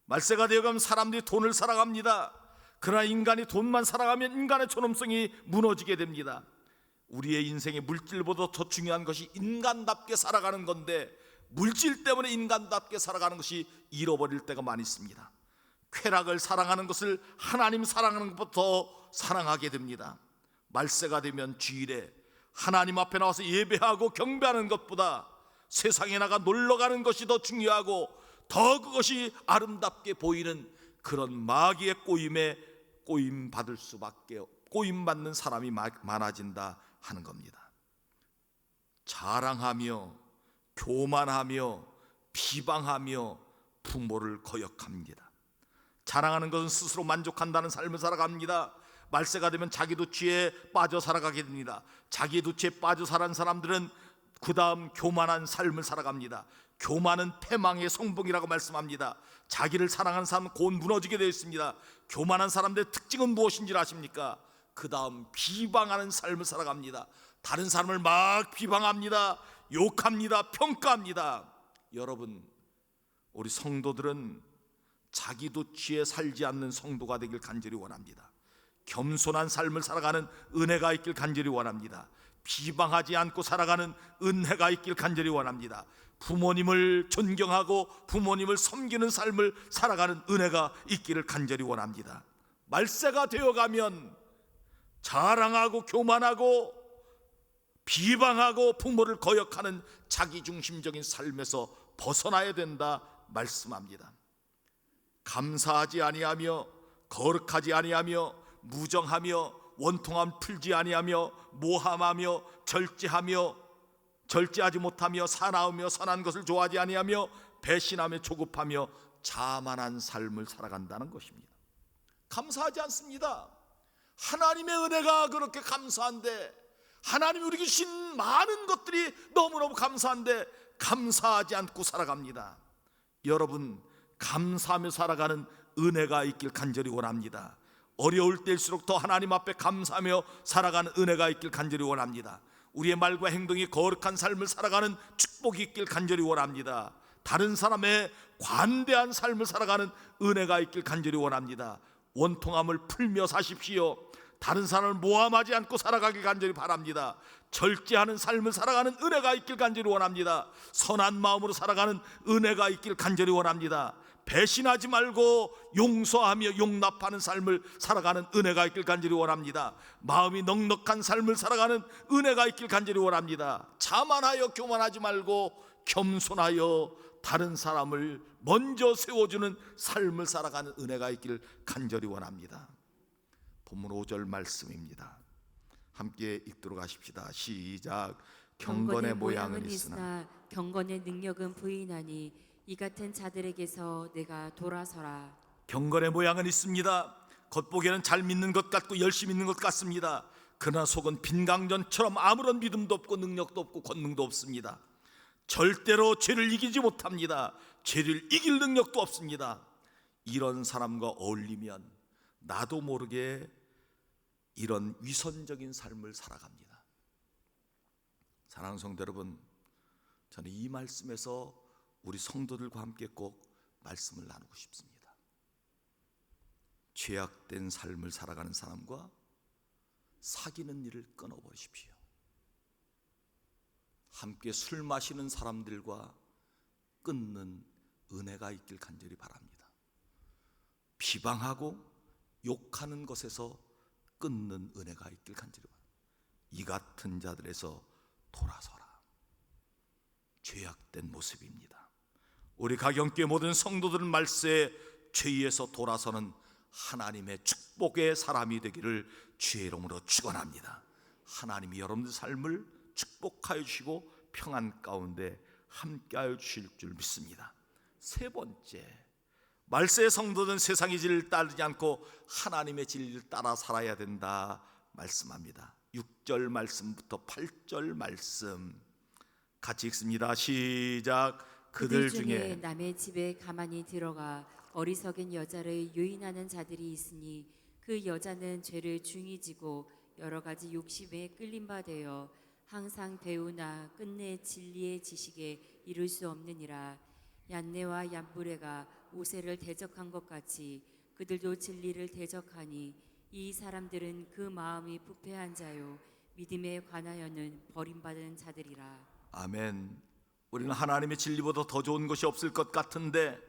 말세가 되어가면 사람들이 돈을 사랑합니다. 그러나 인간이 돈만 사랑하면 인간의 존엄성이 무너지게 됩니다. 우리의 인생에 물질보다 더 중요한 것이 인간답게 살아가는 건데 물질 때문에 인간답게 살아가는 것이 잃어버릴 때가 많이 있습니다. 쾌락을 사랑하는 것을 하나님 사랑하는 것보다 더 사랑하게 됩니다. 말세가 되면 주일에 하나님 앞에 나와서 예배하고 경배하는 것보다 세상에 나가 놀러가는 것이 더 중요하고 더 그것이 아름답게 보이는 그런 마귀의 꼬임받는 사람이 많아진다 하는 겁니다. 자랑하며 교만하며 비방하며 부모를 거역합니다. 자랑하는 것은 스스로 만족한다는 삶을 살아갑니다. 말세가 되면 자기도 죄에 빠져 살아가게 됩니다. 자기도 죄에 빠져 살아가는 사람들은 그 다음 교만한 삶을 살아갑니다. 교만은 패망의 성봉이라고 말씀합니다. 자기를 사랑하는 사람은 곧 무너지게 되어 있습니다. 교만한 사람들의 특징은 무엇인지 아십니까? 그 다음 비방하는 삶을 살아갑니다. 다른 사람을 막 비방합니다. 욕합니다. 평가합니다. 여러분, 우리 성도들은 자기도 취해 살지 않는 성도가 되길 간절히 원합니다. 겸손한 삶을 살아가는 은혜가 있길 간절히 원합니다. 비방하지 않고 살아가는 은혜가 있길 간절히 원합니다. 부모님을 존경하고 부모님을 섬기는 삶을 살아가는 은혜가 있기를 간절히 원합니다. 말세가 되어가면 자랑하고 교만하고 비방하고 부모를 거역하는 자기중심적인 삶에서 벗어나야 된다 말씀합니다. 감사하지 아니하며 거룩하지 아니하며 무정하며 원통함 풀지 아니하며 모함하며 절제하지 못하며 사나우며 선한 것을 좋아하지 아니하며 배신하며 조급하며 자만한 삶을 살아간다는 것입니다. 감사하지 않습니다. 하나님의 은혜가 그렇게 감사한데, 하나님이 우리에게 주신 많은 것들이 너무너무 감사한데 감사하지 않고 살아갑니다. 여러분, 감사하며 살아가는 은혜가 있길 간절히 원합니다. 어려울 때일수록 더 하나님 앞에 감사하며 살아가는 은혜가 있길 간절히 원합니다. 우리의 말과 행동이 거룩한 삶을 살아가는 축복이 있길 간절히 원합니다. 다른 사람의 관대한 삶을 살아가는 은혜가 있길 간절히 원합니다. 원통함을 풀며 사십시오. 다른 사람을 모함하지 않고 살아가길 간절히 바랍니다. 절제하는 삶을 살아가는 은혜가 있길 간절히 원합니다. 선한 마음으로 살아가는 은혜가 있길 간절히 원합니다. 배신하지 말고 용서하며 용납하는 삶을 살아가는 은혜가 있길 간절히 원합니다. 마음이 넉넉한 삶을 살아가는 은혜가 있길 간절히 원합니다. 자만하여 교만하지 말고 겸손하여 다른 사람을 먼저 세워주는 삶을 살아가는 은혜가 있길 간절히 원합니다. 본문 5절 말씀입니다. 함께 읽도록 하십시다. 시작. 경건의 모양은 있으나 경건의 능력은 부인하니 이 같은 자들에게서 내가 돌아서라. 경건의 모양은 있습니다. 겉보기에는 잘 믿는 것 같고 열심히 믿는 것 같습니다. 그러나 속은 빈강전처럼 아무런 믿음도 없고 능력도 없고 권능도 없습니다. 절대로 죄를 이기지 못합니다. 죄를 이길 능력도 없습니다. 이런 사람과 어울리면 나도 모르게 이런 위선적인 삶을 살아갑니다. 사랑하는 성도 여러분, 저는 이 말씀에서 우리 성도들과 함께 꼭 말씀을 나누고 싶습니다. 죄악된 삶을 살아가는 사람과 사귀는 일을 끊어버리십시오. 함께 술 마시는 사람들과 끊는 은혜가 있길 간절히 바랍니다. 비방하고 욕하는 것에서 끊는 은혜가 있길 간절히 바랍니다. 이 같은 자들에서 돌아서라. 죄악된 모습입니다. 우리 가경교회 모든 성도들은 말세에 죄에서 돌아서는 하나님의 축복의 사람이 되기를 주의 이름으로 축원합니다. 하나님이 여러분들 삶을 축복하여 주시고 평안 가운데 함께하여 주실 줄 믿습니다. 세 번째, 말세의 성도는 세상의 진리를 따르지 않고 하나님의 진리를 따라 살아야 된다 말씀합니다. 6절 말씀부터 8절 말씀 같이 읽습니다. 시작. 그들 중에 남의 집에 가만히 들어가 어리석은 여자를 유인하는 자들이 있으니 그 여자는 죄를 중히 지고 여러 가지 욕심에 끌린 바 되어 항상 배우나 끝내 진리의 지식에 이를 수 없느니라. 얀네와 얀브레가 오세를 대적한 것 같이 그들도 진리를 대적하니 이 사람들은 그 마음이 부패한 자요 믿음에 관하여는 버림받은 자들이라. 아멘. 우리는 하나님의 진리보다 더 좋은 것이 없을 것 같은데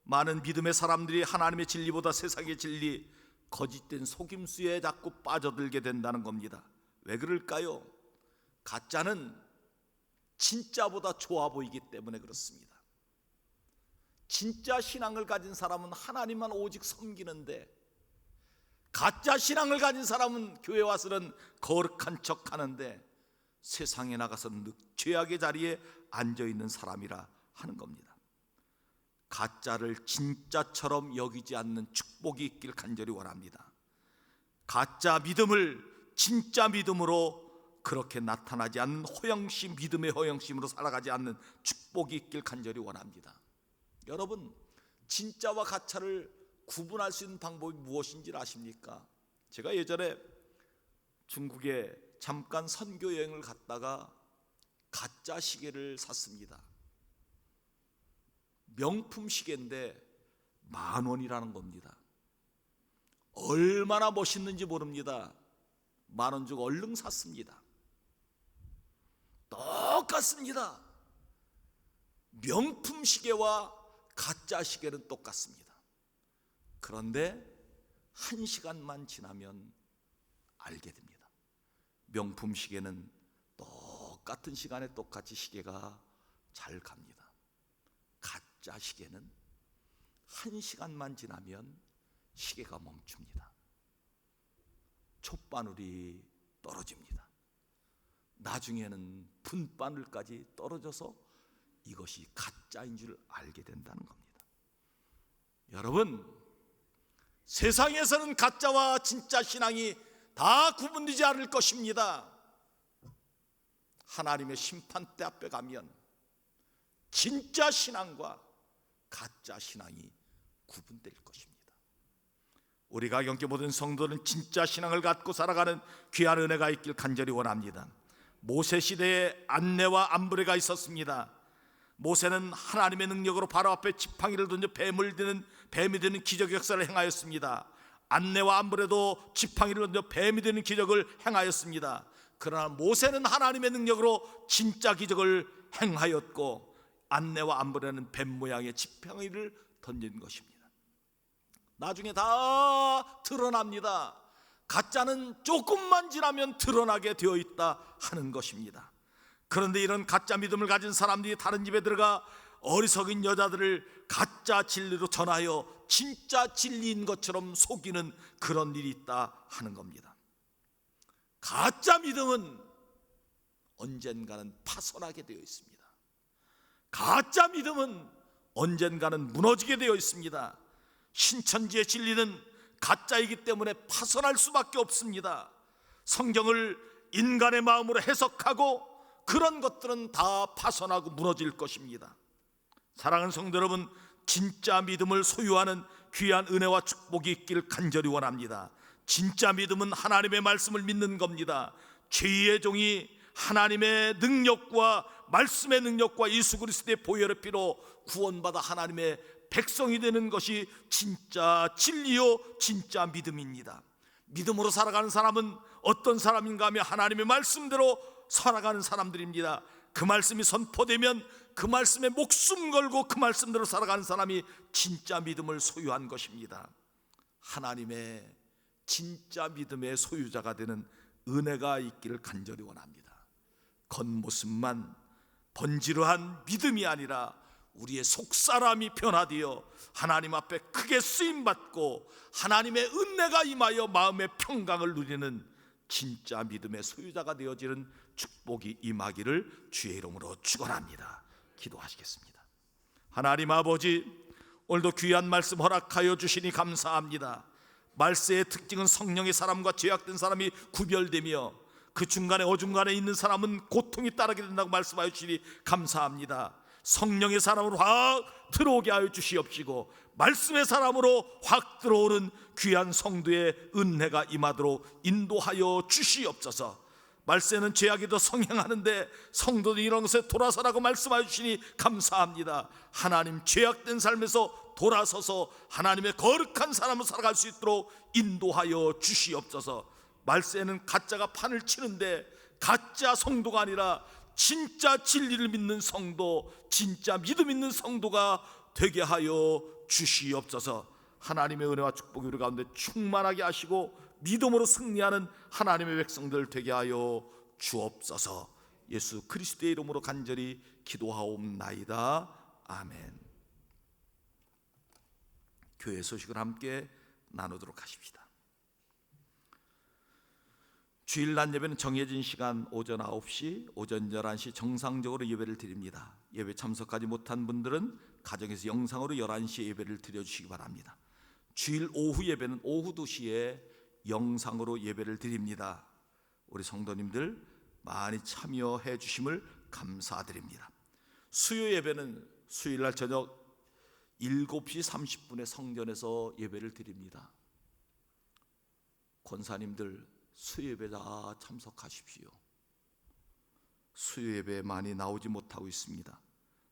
많은 믿음의 사람들이 하나님의 진리보다 세상의 진리, 거짓된 속임수에 자꾸 빠져들게 된다는 겁니다. 왜 그럴까요? 가짜는 진짜보다 좋아 보이기 때문에 그렇습니다. 진짜 신앙을 가진 사람은 하나님만 오직 섬기는데 가짜 신앙을 가진 사람은 교회 와서는 거룩한 척 하는데 세상에 나가서 죄악의 자리에 앉아있는 사람이라 하는 겁니다. 가짜를 진짜처럼 여기지 않는 축복이 있길 간절히 원합니다. 가짜 믿음을 진짜 믿음으로 그렇게 나타나지 않는 허영심, 믿음의 허영심으로 살아가지 않는 축복이 있길 간절히 원합니다. 여러분, 진짜와 가짜를 구분할 수 있는 방법이 무엇인지 아십니까? 제가 예전에 중국에 잠깐 선교 여행을 갔다가 가짜 시계를 샀습니다. 명품 시계인데 10,000원이라는 겁니다. 얼마나 멋있는지 모릅니다. 10,000원 주고 얼른 샀습니다. 똑같습니다. 명품 시계와 가짜 시계는 똑같습니다. 그런데 1시간만 지나면 알게 됩니다. 명품 시계는 똑같은 시간에 똑같이 시계가 잘 갑니다. 가짜 시계는 1시간만 지나면 시계가 멈춥니다. 촛바늘이 떨어집니다. 나중에는 분바늘까지 떨어져서 이것이 가짜인 줄 알게 된다는 겁니다. 여러분, 세상에서는 가짜와 진짜 신앙이 다 구분되지 않을 것입니다. 하나님의 심판대 앞에 가면 진짜 신앙과 가짜 신앙이 구분될 것입니다. 우리가 영계 모든 성도는 진짜 신앙을 갖고 살아가는 귀한 은혜가 있길 간절히 원합니다. 모세 시대에 안내와 암브레가 있었습니다. 모세는 하나님의 능력으로 바로 앞에 지팡이를 던져 뱀이 되는 기적 역사를 행하였습니다. 안내와 암브레도 지팡이를 던져 뱀이 되는 기적을 행하였습니다. 그러나 모세는 하나님의 능력으로 진짜 기적을 행하였고, 안내와 암브레는 뱀 모양의 지팡이를 던진 것입니다. 나중에 다 드러납니다. 가짜는 조금만 지나면 드러나게 되어 있다 하는 것입니다. 그런데 이런 가짜 믿음을 가진 사람들이 다른 집에 들어가 어리석은 여자들을 가짜 진리로 전하여 진짜 진리인 것처럼 속이는 그런 일이 있다 하는 겁니다. 가짜 믿음은 언젠가는 파손하게 되어 있습니다. 가짜 믿음은 언젠가는 무너지게 되어 있습니다. 신천지의 진리는 가짜이기 때문에 파손할 수밖에 없습니다. 성경을 인간의 마음으로 해석하고 그런 것들은 다 파손하고 무너질 것입니다. 사랑하는 성도 여러분, 진짜 믿음을 소유하는 귀한 은혜와 축복이 있길 간절히 원합니다. 진짜 믿음은 하나님의 말씀을 믿는 겁니다. 죄의 종이 하나님의 능력과 말씀의 능력과 예수 그리스도의 보혈의 피로 구원받아 하나님의 백성이 되는 것이 진짜 진리요 진짜 믿음입니다. 믿음으로 살아가는 사람은 어떤 사람인가 하면 하나님의 말씀대로 살아가는 사람들입니다. 그 말씀이 선포되면 그 말씀에 목숨 걸고 그 말씀대로 살아가는 사람이 진짜 믿음을 소유한 것입니다. 하나님의 진짜 믿음의 소유자가 되는 은혜가 있기를 간절히 원합니다. 겉모습만 번지르한 믿음이 아니라 우리의 속사람이 변화되어 하나님 앞에 크게 쓰임받고 하나님의 은혜가 임하여 마음의 평강을 누리는 진짜 믿음의 소유자가 되어지는 축복이 임하기를 주의 이름으로 축원합니다. 기도하시겠습니다. 하나님 아버지, 오늘도 귀한 말씀 허락하여 주시니 감사합니다. 말세의 특징은 성령의 사람과 죄악된 사람이 구별되며 그 중간에 어중간에 있는 사람은 고통이 따르게 된다고 말씀하여 주시니 감사합니다. 성령의 사람으로 확 들어오게 하여 주시옵시고 말씀의 사람으로 확 들어오는 귀한 성도의 은혜가 임하도록 인도하여 주시옵소서. 말세는 죄악이 더 성행하는데 성도들이 이런 것에 돌아서라고 말씀하여 주시니 감사합니다. 하나님, 죄악된 삶에서 돌아서서 하나님의 거룩한 사람으로 살아갈 수 있도록 인도하여 주시옵소서. 말세는 가짜가 판을 치는데 가짜 성도가 아니라 진짜 진리를 믿는 성도, 진짜 믿음 있는 성도가 되게 하여 주시옵소서. 하나님의 은혜와 축복이 우리 가운데 충만하게 하시고 믿음으로 승리하는 하나님의 백성들 되게 하여 주옵소서. 예수 그리스도의 이름으로 간절히 기도하옵나이다. 아멘. 교회 소식을 함께 나누도록 하십시다. 주일날 예배는 정해진 시간 오전 9시, 오전 11시 정상적으로 예배를 드립니다. 예배 참석하지 못한 분들은 가정에서 영상으로 11시에 예배를 드려주시기 바랍니다. 주일 오후 예배는 오후 2시에 영상으로 예배를 드립니다. 우리 성도님들 많이 참여해 주심을 감사드립니다. 수요 예배는 수요일날 저녁 7시 30분에 성전에서 예배를 드립니다. 권사님들 수요예배 다 참석하십시오. 수요예배에 많이 나오지 못하고 있습니다.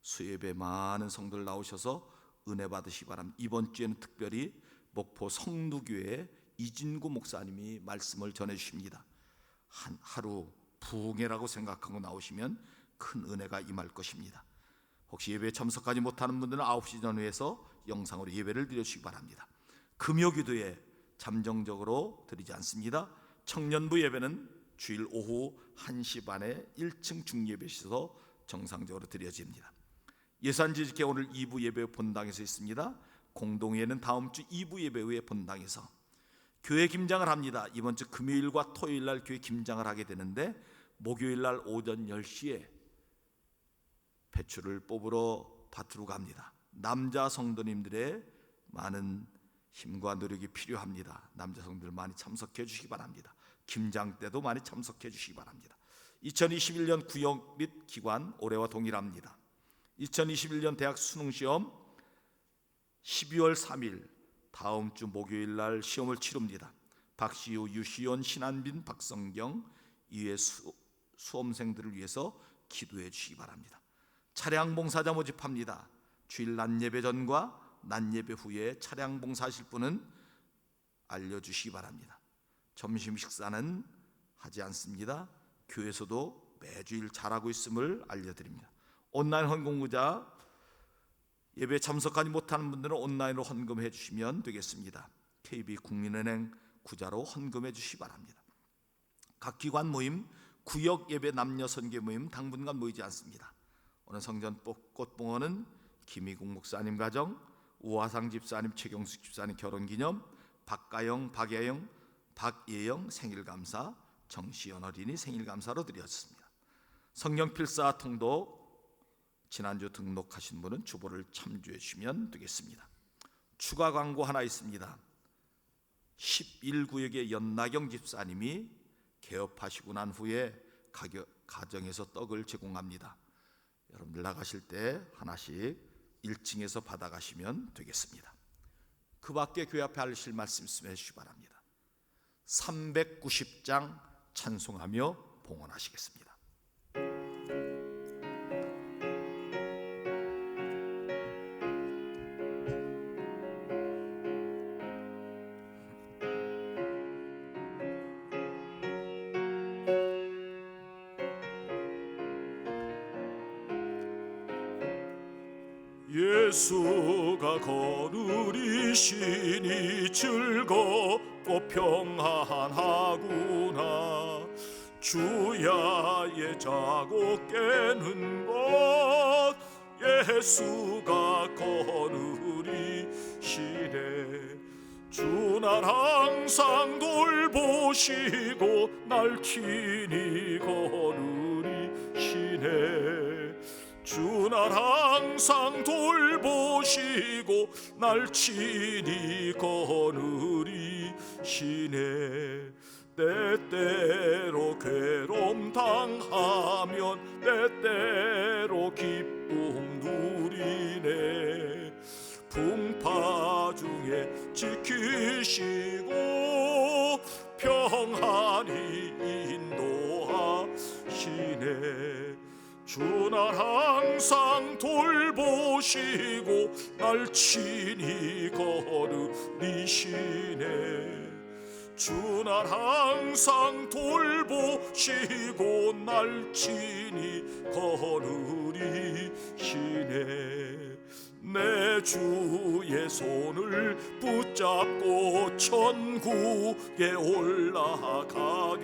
수요예배 많은 성도들 나오셔서 은혜 받으시기 바랍니다. 이번 주에는 특별히 목포 성두교회 이진구 목사님이 말씀을 전해주십니다. 하루 부흥회라고 생각하고 나오시면 큰 은혜가 임할 것입니다. 혹시 예배에 참석하지 못하는 분들은 9시 전후에서 영상으로 예배를 드려주시기 바랍니다. 금요기도에 잠정적으로 드리지 않습니다. 청년부 예배는 주일 오후 1시 반에 1층 중예배실에서 정상적으로 드려집니다. 예산지지회 오늘 2부 예배 본당에서 있습니다. 공동회는 다음 주 2부 예배 후에 본당에서 교회 김장을 합니다. 이번 주 금요일과 토요일 날 교회 김장을 하게 되는데 목요일 날 오전 10시에 배추를 뽑으러 밭으로 갑니다. 남자 성도님들의 많은 힘과 노력이 필요합니다. 남자 성도들 많이 참석해 주시기 바랍니다. 김장 때도 많이 참석해 주시기 바랍니다. 2021년 구역 및 기관 올해와 동일합니다. 2021년 대학 수능시험 12월 3일 다음 주 목요일 날 시험을 치릅니다. 박시우, 유시원, 신한빈, 박성경, 수험생들을 위해서 기도해 주시기 바랍니다. 차량 봉사자 모집합니다. 주일 낮 예배 전과 낮 예배 후에 차량 봉사하실 분은 알려주시기 바랍니다. 점심 식사는 하지 않습니다. 교회에서도 매주일 잘하고 있음을 알려드립니다. 온라인 헌금구자 예배 참석하지 못하는 분들은 온라인으로 헌금해 주시면 되겠습니다. KB국민은행 구자로 헌금해 주시기 바랍니다. 각 기관 모임, 구역 예배 남녀 선교 모임 당분간 모이지 않습니다. 오늘 성전 꽃봉헌은 김희국 목사님 가정, 우화상 집사님, 최경숙 집사님 결혼기념, 박가영, 박예영, 박예영 생일감사, 정시연 어린이 생일감사로 드렸습니다. 성경필사 통독 지난주 등록하신 분은 주보를 참조해 주시면 되겠습니다. 추가 광고 하나 있습니다. 11구역의 연나경 집사님이 개업하시고 난 후에 가정에서 떡을 제공합니다. 여러분들 나가실 때 하나씩 1층에서 받아가시면 되겠습니다. 그 밖에 교회 앞에 하실 말씀 있으면 해주시기 바랍니다. 390장 찬송하며 봉헌하시겠습니다. 예수가 거느리시니 즐겁고 평안하구나. 주야의 자고 깨는 것 예수가 거느리시네. 주 날 항상 돌보시고 날 친히 거느리시네. 주 날 항상 돌보시고 날 친히 거느리시네. 때때로 괴로움 당하면 때때로 기쁨 누리네. 풍파 중에 지키시고 평안히 인도하시네. 주 날 항상 돌보시고 날 친히 거느리시네. 주 날 항상 돌보시고 날 친히 거느리시네. 내 주의 손을 붙잡고 천국에 올라가겠네.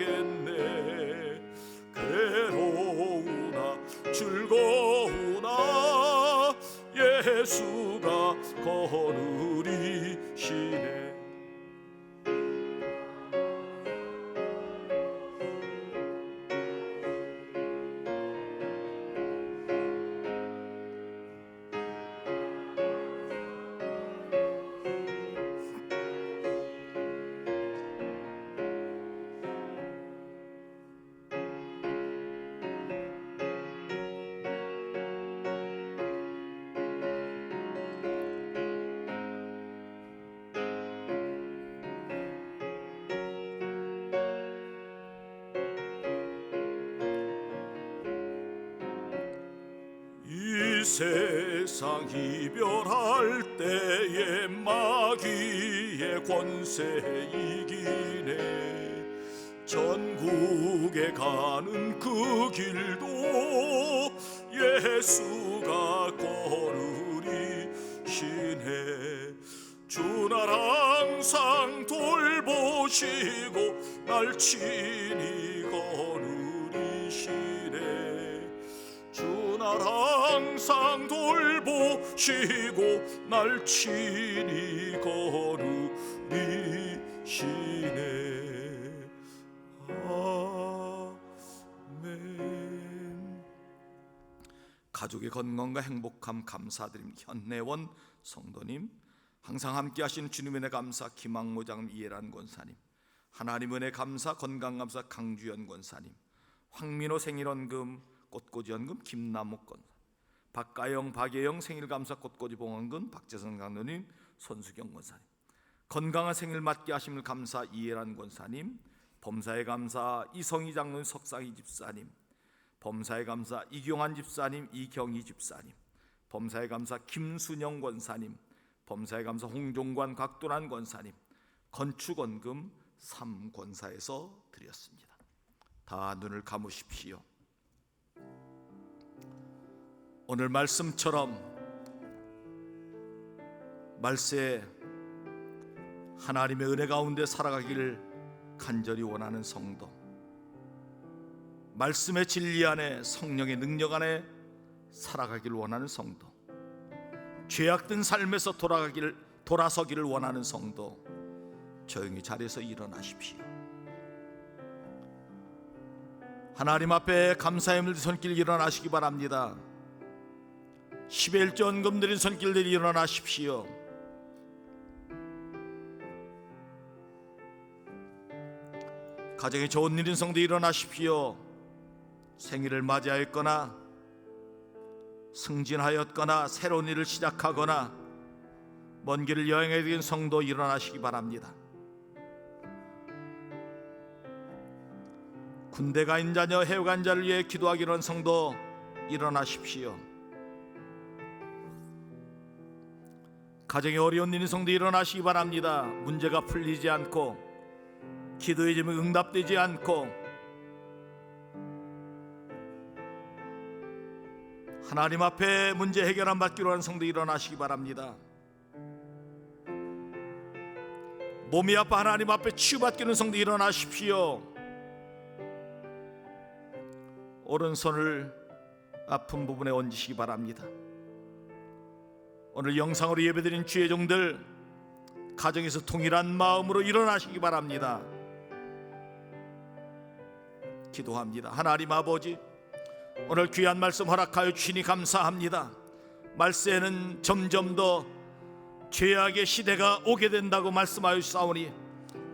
괴로우나 즐거우나 예수가 거느리시네. 이 세상 이별할 때에 마귀의 권세 이기네. 전국에 가는 그 길도 예수가 거느리시네. 주 날 항상 돌보시고 날 친히 거느리시네. 주 날 항상 돌보시고 날 친히 거느리시네. 아멘. 가족의 건강과 행복함 감사드립니다. 현내원 성도님, 항상 함께 하신 주님의 은혜 감사 김학모 장님, 이해란 권사님, 하나님 은혜 감사 건강 감사 강주연 권사님, 황민호 생일원금 꽃꽂이원금 김남옥 권사, 박가영 박예영 생일감사 꽃꽂이 봉헌금 박재성 강도님, 손수경 권사님, 건강한 생일 맞게 하심을 감사 이해란 권사님, 범사의 감사 이성희 장로님, 석상희 집사님, 범사에 감사 이경환 집사님, 이경희 집사님, 범사에 감사 김순영 권사님, 범사에 감사 홍종관 곽도난 권사님, 건축원금 3권사에서 드렸습니다. 다 눈을 감으십시오. 오늘 말씀처럼 말세에 하나님의 은혜 가운데 살아가기를 간절히 원하는 성도, 말씀의 진리 안에 성령의 능력 안에 살아가기를 원하는 성도, 죄악된 삶에서 돌아서기를 원하는 성도, 조용히 자리에서 일어나십시오. 하나님 앞에 감사의 손길 일어나시기 바랍니다. 10의 1조 헌금 드린 손길들이 일어나십시오. 가정에 좋은 일인 성도 일어나십시오. 생일을 맞이하였거나 승진하였거나 새로운 일을 시작하거나 먼 길을 여행하게 된 성도 일어나시기 바랍니다. 군대 간 자녀, 해외 간 자를 위해 기도하기로 한 성도 일어나십시오. 가정에 어려운 일인 성도 일어나시기 바랍니다. 문제가 풀리지 않고 기도의 제목이 응답되지 않고 하나님 앞에 문제 해결 안 받기로 하는 성도 일어나시기 바랍니다. 몸이 아파 하나님 앞에 치유받기는 성도 일어나십시오. 오른손을 아픈 부분에 얹으시기 바랍니다. 오늘 영상으로 예배드린 주의 종들 가정에서 통일한 마음으로 일어나시기 바랍니다. 기도합니다. 하나님 아버지, 오늘 귀한 말씀 허락하여 주시니 감사합니다. 말세에는 점점 더 죄악의 시대가 오게 된다고 말씀하여 싸우니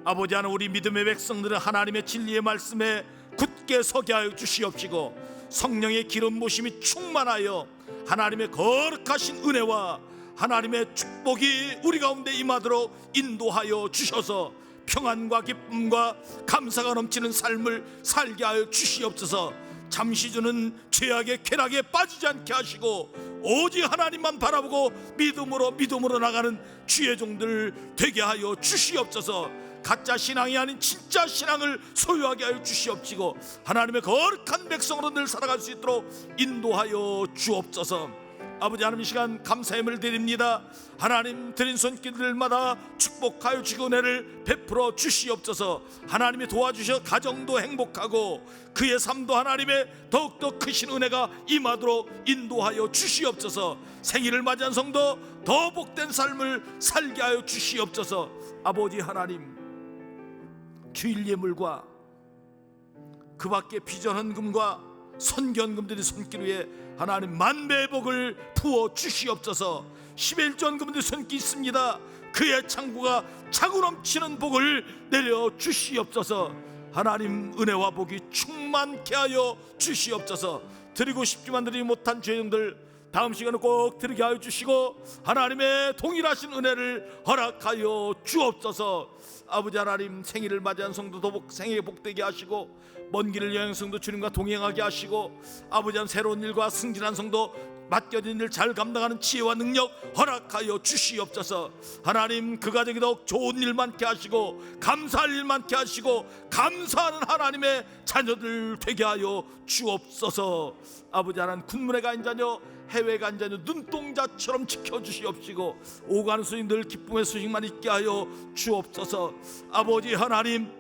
아버지 하나님, 우리 믿음의 백성들은 하나님의 진리의 말씀에 굳게 서게 하여 주시옵시고 성령의 기름 부심이 충만하여 하나님의 거룩하신 은혜와 하나님의 축복이 우리 가운데 임하도록 인도하여 주셔서 평안과 기쁨과 감사가 넘치는 삶을 살게 하여 주시옵소서. 잠시 주는 죄악의 쾌락에 빠지지 않게 하시고 오직 하나님만 바라보고 믿음으로 나가는 주의 종들 되게 하여 주시옵소서. 가짜 신앙이 아닌 진짜 신앙을 소유하게 하여 주시옵시고 하나님의 거룩한 백성으로 늘 살아갈 수 있도록 인도하여 주옵소서. 아버지 하나님, 이 시간 감사의 힘을 드립니다. 하나님 드린 손길들마다 축복하여 주시고 은혜를 베풀어 주시옵소서. 하나님이 도와주셔 가정도 행복하고 그의 삶도 하나님의 더욱더 크신 은혜가 임하도록 인도하여 주시옵소서. 생일을 맞이한 성도 더 복된 삶을 살게 하여 주시옵소서. 아버지 하나님, 주일 예물과 그 밖에 비전헌금과 선견금들이 손길 위에 하나님 만배의 복을 부어 주시옵소서. 10의 1조 헌금들이 손길 있습니다. 그의 창고가 차고 넘치는 복을 내려 주시옵소서. 하나님 은혜와 복이 충만케 하여 주시옵소서. 드리고 싶지만 드리지 못한 죄인들 다음 시간에 꼭 드리게 하여 주시고 하나님의 동일하신 은혜를 허락하여 주옵소서. 아버지 하나님, 생일을 맞이한 성도도 생애 복되게 하시고 먼 길을 여행 성도 주님과 동행하게 하시고 아버지 하나님, 새로운 일과 승진한 성도 맡겨진 일 잘 감당하는 지혜와 능력 허락하여 주시옵소서. 하나님, 그 가정이 더욱 좋은 일 많게 하시고 감사할 일 많게 하시고 감사하는 하나님의 자녀들 되게 하여 주옵소서. 아버지 하나님, 군문에 간 자녀, 해외에 간 자녀 눈동자처럼 지켜주시옵시고 오가는 수익 늘 기쁨의 소식만 있게 하여 주옵소서. 아버지 하나님,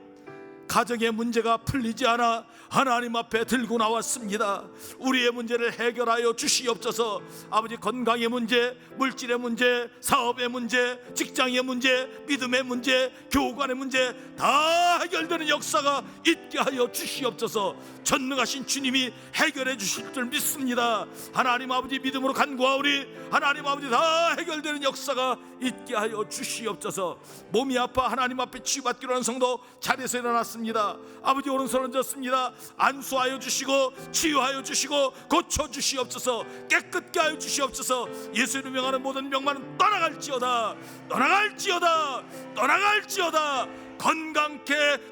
가정의 문제가 풀리지 않아 하나님 앞에 들고 나왔습니다. 우리의 문제를 해결하여 주시옵소서. 아버지, 건강의 문제, 물질의 문제, 사업의 문제, 직장의 문제, 믿음의 문제, 교관의 문제 다 해결되는 역사가 있게 하여 주시옵소서. 전능하신 주님이 해결해 주실 줄 믿습니다. 하나님 아버지, 믿음으로 간구하오니 하나님 아버지, 다 해결되는 역사가 있게 하여 주시옵소서. 몸이 아파 하나님 앞에 치유받기로 하는 성도 자리에서 일어났습니다. 아버지, 오른손 얹었습니다. 안수하여 주시고 치유하여 주시고 고쳐 주시옵소서. 깨끗게 하여 주시옵소서. 예수를 명하는 모든 병만은 떠나갈지어다.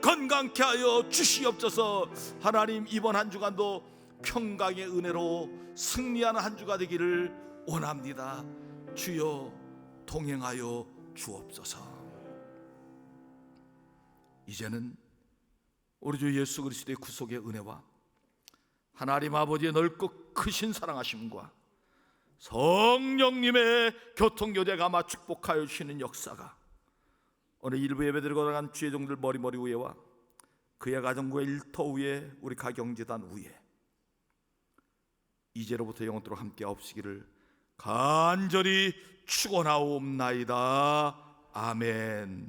건강케 하여 주시옵소서. 하나님, 이번 한 주간도 평강의 은혜로 승리하는 한 주가 되기를 원합니다. 주여 동행하여 주옵소서. 이제는 우리 주 예수 그리스도의 구속의 은혜와 하나님 아버지의 넓고 크신 사랑하심과 성령님의 교통교제가 아마 축복하여 주시는 역사가 오늘 일부 예배 드리고 나간 주의 종들 머리 위에와 그의 가정부의 일터 위에 우리 가경재단 위에 이제로부터 영원토록 함께 없으기를 간절히 축원하옵나이다. 아멘.